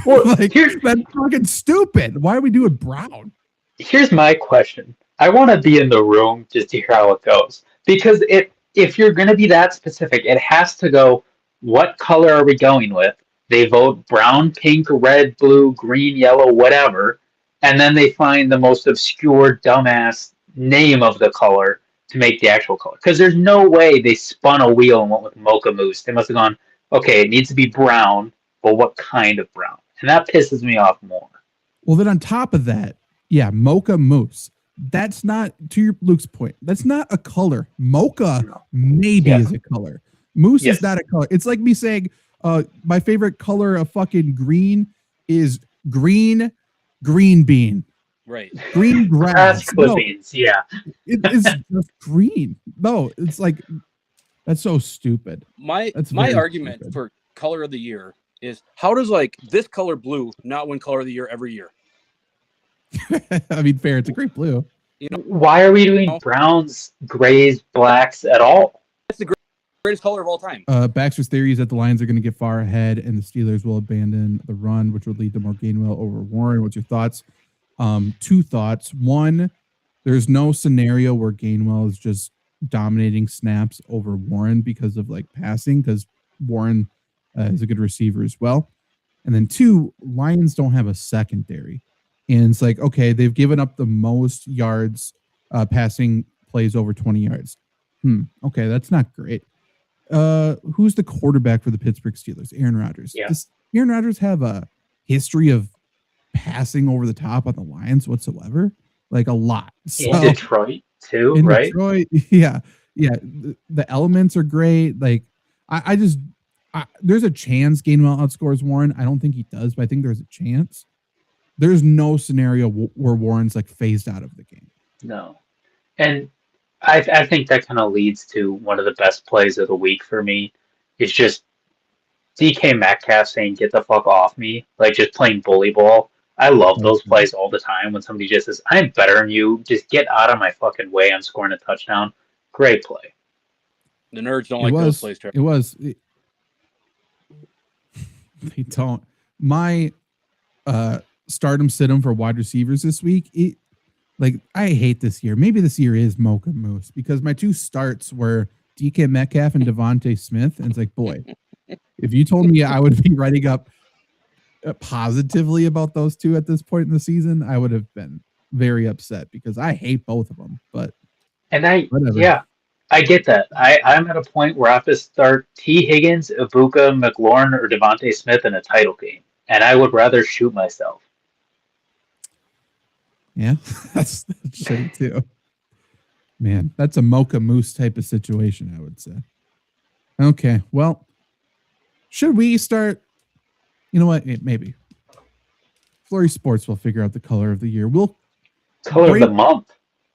Well, Like, that's fucking stupid. Why are we doing brown? here's my question. I want to be in the room just to hear how it goes. Because if you're going to be that specific, it has to go, what color are we going with? They vote brown, pink, red, blue, green, yellow, whatever. And then they find the most obscure, dumbass name of the color to make the actual color. Because there's no way they spun a wheel and went with mocha mousse. They must have gone, okay, it needs to be brown, but what kind of brown? And that pisses me off more. Well, then on top of that, yeah, mocha mousse. That's not, to your Luke's point, that's not a color. Mocha maybe Yeah. is a color. Mousse Yes. is not a color. It's like me saying my favorite color of fucking green is green bean. Right. Green Grass grass. No, clippings, yeah. it is just green. No, it's like, that's so stupid. My That's my very argument stupid. for color of the year is, how does like this color blue not win color of the year every year? I mean, fair. It's a great blue. Why are we doing browns, grays, blacks at all? That's the greatest color of all time. Baxter's theory is that the Lions are going to get far ahead and the Steelers will abandon the run, which would lead to more Gainwell over Warren. What's your thoughts? Two thoughts. One, there's no scenario where Gainwell is just dominating snaps over Warren because of like passing, because Warren is a good receiver as well. And then two, Lions don't have a secondary. And it's like, okay, they've given up the most yards passing plays over 20 yards. Okay, that's not great. Who's the quarterback for the Pittsburgh Steelers? Aaron Rodgers. Yeah. Does Aaron Rodgers have a history of passing over the top on the Lions whatsoever? Like a lot. So, In Detroit, too, in right? Detroit, yeah. The elements are great. Like I just there's a chance Gainwell outscores Warren. I don't think he does, but I think there's a chance. There's no scenario where Warren's like phased out of the game. No. And I think that kind of leads to one of the best plays of the week for me. It's just DK Metcalf saying, get the fuck off me. Like just playing bully ball. I love those plays all the time when somebody just says, I'm better than you. Just get out of my fucking way. I'm scoring a touchdown. Great play. The nerds don't It like those was. plays. Trevor. It was. They don't. My stardom sit-em for wide receivers this week. I hate this year. Maybe this year is Mocha Moose because my two starts were DK Metcalf and Devontae Smith. And it's like, boy, if you told me I would be writing up positively about those two at this point in the season, I would have been very upset because I hate both of them. But And whatever. yeah, I get that. I'm at a point where I have to start T. Higgins, Ibuka, McLaurin, or Devontae Smith in a title game. And I would rather shoot myself. Yeah, that's shitty too. Man, that's a Mocha Moose type of situation, I would say. Okay, well, should we start? You know what? Maybe. Flurry Sports will figure out the color of the year. We'll Color of the month.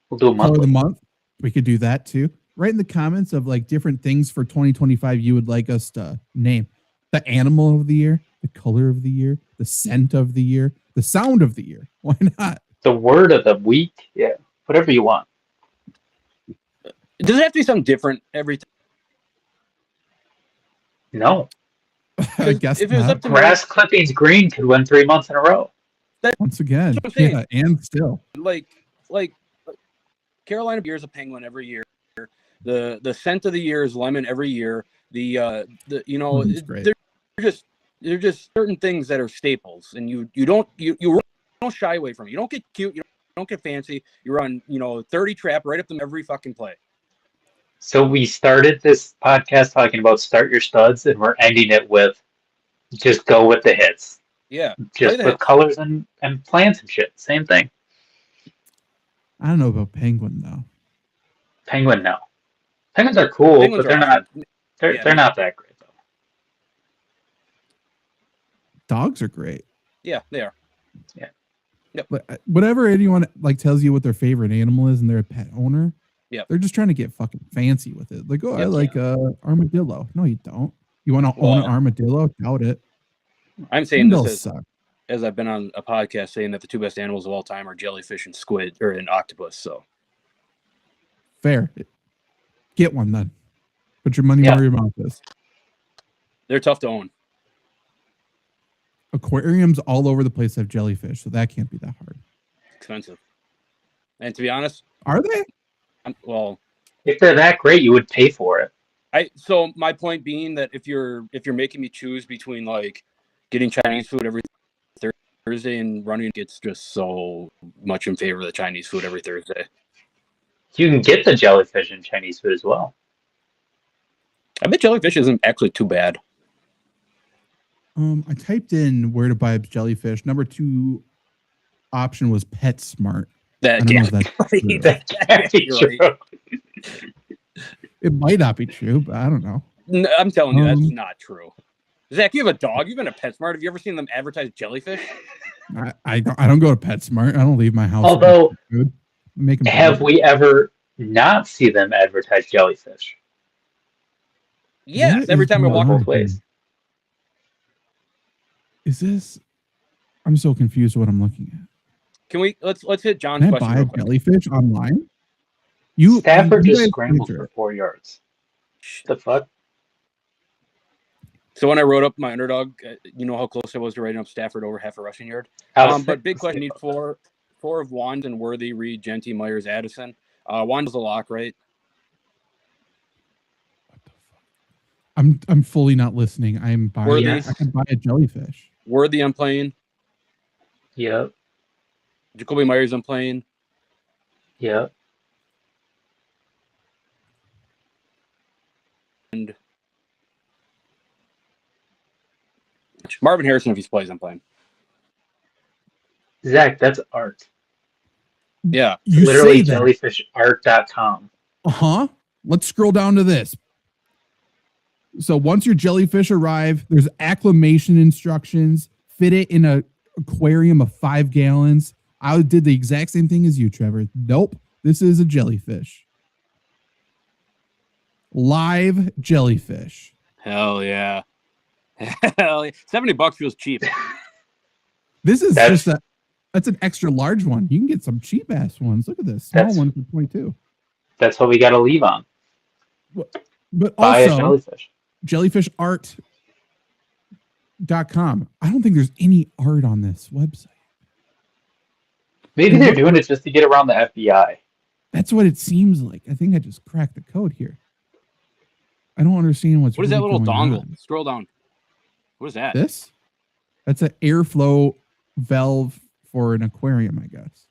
We'll do a color month. of the month. We could do that too. Write in the comments of like different things for 2025 you would like us to name. The animal of the year, the color of the year, the scent of the year, the sound of the year. Why not? The word of the week. Yeah, whatever you want. Does it have to be something different every time? No. I guess if it was not. up to me, Grass clippings green could win 3 months in a row. Once again, That's what I'm saying. yeah, and still. like Carolina beer is a penguin every year. The scent of the year is lemon every year. The Lemon's great. they're just certain things that are staples, and you don't shy away from it. You don't get cute. You don't get fancy. You run 30 trap right up them every fucking play. So we started this podcast talking about start your studs, and we're ending it with just go with the hits. Yeah, Just play the with hits. colors and plants and shit. Same thing. I don't know about penguin though. Penguin, no. Penguins are cool, Penguins but they're are not. awesome. They're Yeah, they're not that great though. Dogs are great. Yeah, they are. But whatever anyone like tells you what their favorite animal is and they're a pet owner, Yep. they're just trying to get fucking fancy with it. Like, oh, I Yep. like armadillo. No, you don't. You want to own an Well, armadillo? Doubt it. I'm saying They'll this suck. as I've been on a podcast saying that the two best animals of all time are jellyfish and squid or an octopus. So Fair. Get one then. Put your money Yeah. where your mouth is. they're tough to own. Aquariums all over the place have jellyfish, so that can't be that hard. Expensive. And to be honest, Are they? well, If they're that great, you would pay for it. so my point being that if you're making me choose between like getting Chinese food every Thursday and running, it's just so much in favor of the Chinese food every Thursday. You can get the jellyfish in Chinese food as well. I bet jellyfish isn't actually too bad. I typed in where to buy jellyfish. Number 2 option was PetSmart. I That don't know yeah, if that's true. That can't be You're true. right. It might not be true, but I don't know. No, I'm telling you, that's Um, not true. Zach, you have a dog. You've been at PetSmart. Have you ever seen them advertise jellyfish? I don't go to PetSmart. I don't leave my house. Although, food. Make 'em have better. we ever not see them advertise jellyfish? Yes, What every is time I going walk. on Both ways. here? Is this? I'm so confused what I'm looking at. Can we let's hit John's Can I question buy real quick. jellyfish online? Stafford you just guys scrambled answer for it. 4 yards. The fuck? So when I wrote up my underdog, you know how close I was to writing up Stafford over half a rushing yard. But big question: need four of Wand and Worthy, Reed, Genty, Myers, Addison. Wand's a lock, right? What the fuck? I'm fully not listening. I'm buying. Worthy. I can buy a jellyfish. Worthy, I'm playing. Yep. Jacoby Myers, I'm playing. Yep. And Marvin Harrison, if he plays, I'm playing. Zach, that's art. Yeah. You Literally say that. jellyfishart.com. Let's scroll down to this. So once your jellyfish arrive, there's acclimation instructions. Fit it in a aquarium of 5 gallons. I did the exact same thing as you, Trevor. Nope. This is a jellyfish. Live jellyfish. Hell yeah. Hell yeah. $70 feels cheap. This is That's- that's an extra large one. You can get some cheap ass ones. Look at this small That's- one for 22. That's what we got to leave on. But Buy a also jellyfish. jellyfishart.com. I don't think there's any art on this website. Maybe they're doing it just to get around the FBI. That's what it seems like. I think I just cracked the code here. I don't understand what's What is that really little going dongle? on. Scroll down. What is that? This? That's an airflow valve for an aquarium, I guess.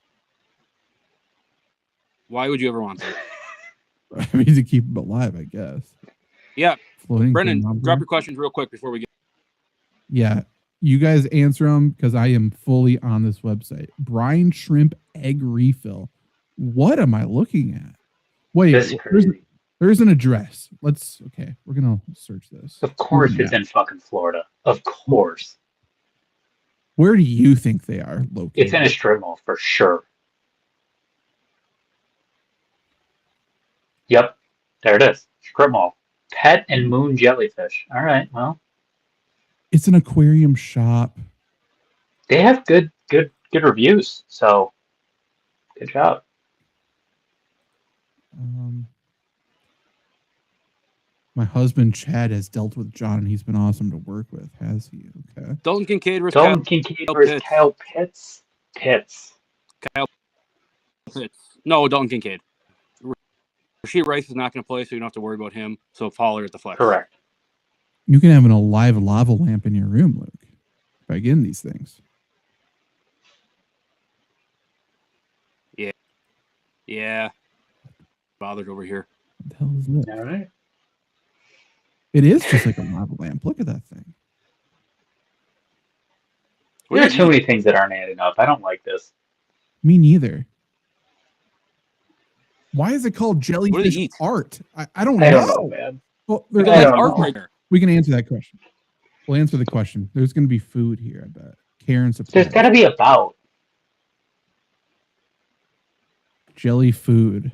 Why would you ever want that? I mean, to keep them alive, I guess. Yeah. Floating. Brendan, thermometer. drop your questions real quick before we get. Yeah, you guys answer them because I am fully on this website. Brine shrimp egg refill. What am I looking at? Wait, That's crazy. there's an address. Okay, we're gonna search this. Of course Yeah. it's in fucking Florida. Of course. Where do you think they are located? It's in a strip mall for sure. Yep. There it is. Strip mall. Pet and moon jellyfish. All right. Well, It's an aquarium shop. they have good reviews. So good job. My husband Chad has dealt with John, and he's been awesome to work with. Has he? Okay. Dalton Kincaid versus Dalton Kincaid versus Pitts. Kyle Pitts. Pitts. Pitts. No, Dalton Kincaid. Rasheed Rice is not going to play, so you don't have to worry about him. So Pollard at the flex. Correct. You can have an alive lava lamp in your room, Luke, by getting these things. Yeah. Bothered over here. What the hell is this? All right. It is just like a lava lamp. Look at that thing. What There are do you too mean? many things that aren't adding up. I don't like this. Me neither. Why is it called do they jellyfish eat? don't I don't know. know, man. Well, Because I that's don't art know. right there. we can answer that question. We'll answer the question. There's going to be food here, I bet. Karen There's supplies. got to be about. Jelly food.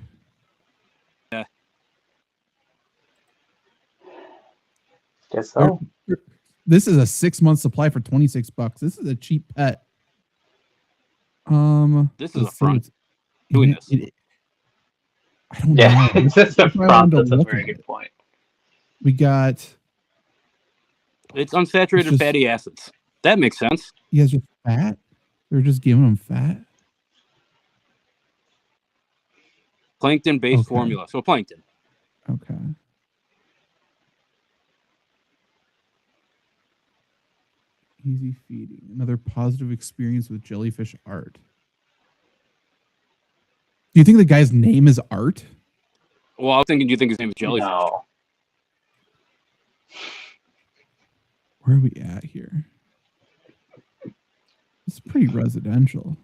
Guess so. This is a 6-month supply for $26. This is a cheap pet. This is a let's see front. what's- Doing this. I don't Yeah, know. it's just a That's why I front. wanted to That's a look very at good it. point. We got It's unsaturated It's just- fatty acids. That makes sense. you guys are fat. They're just giving them fat. Plankton-based Okay. formula. So plankton. Okay. Easy feeding. Another positive experience with jellyfish art. Do you think the guy's name is Art? Well, I was thinking, do you think his name is Jellyfish? No. Where are we at here? It's pretty residential.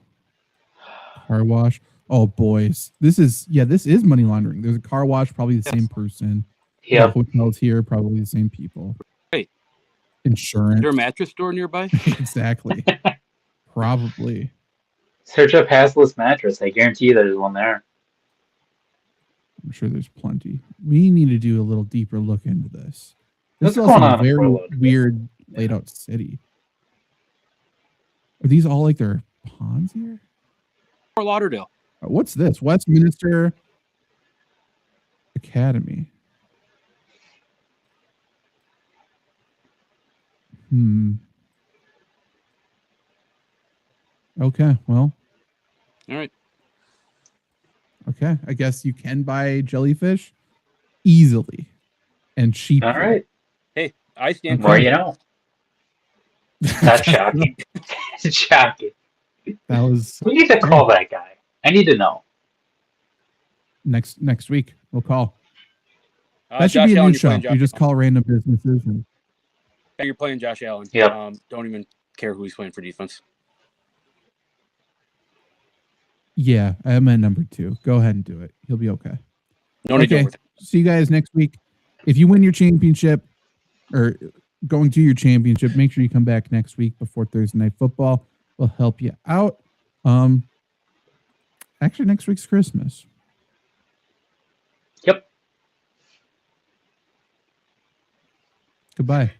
Car wash. Oh, boys. This is money laundering. There's a car wash, probably the same person. Yep. The hotels here, probably the same people. Right. Insurance. Is there a mattress store nearby? Exactly. Probably. Search up Hassel's mattress. I guarantee you there's one there. I'm sure there's plenty. We need to do a little deeper look into this. This What's is also going a on in very Portland? weird laid out city. Are these all like their ponds here? Fort Lauderdale. What's this? Westminster Academy. Okay, well, All right. okay. I guess you can buy jellyfish easily and cheaply. All right. I stand More corrected. you know. That's shocking. It's shocking. That was We need to call that guy. I need to know. next week. We'll call. That should Josh be a Allen, new you're show. playing Josh You just Allen. call random businesses and Yeah, you're playing Josh Allen. Yep. Don't even care who he's playing for defense. yeah, I'm at number 2. Go ahead and do it. He'll be okay. No need to Okay. overthink. See you guys next week. If you win your championship or going to your championship, make sure you come back next week before Thursday Night Football. We'll help you out. Actually, next week's Christmas. Yep. Goodbye.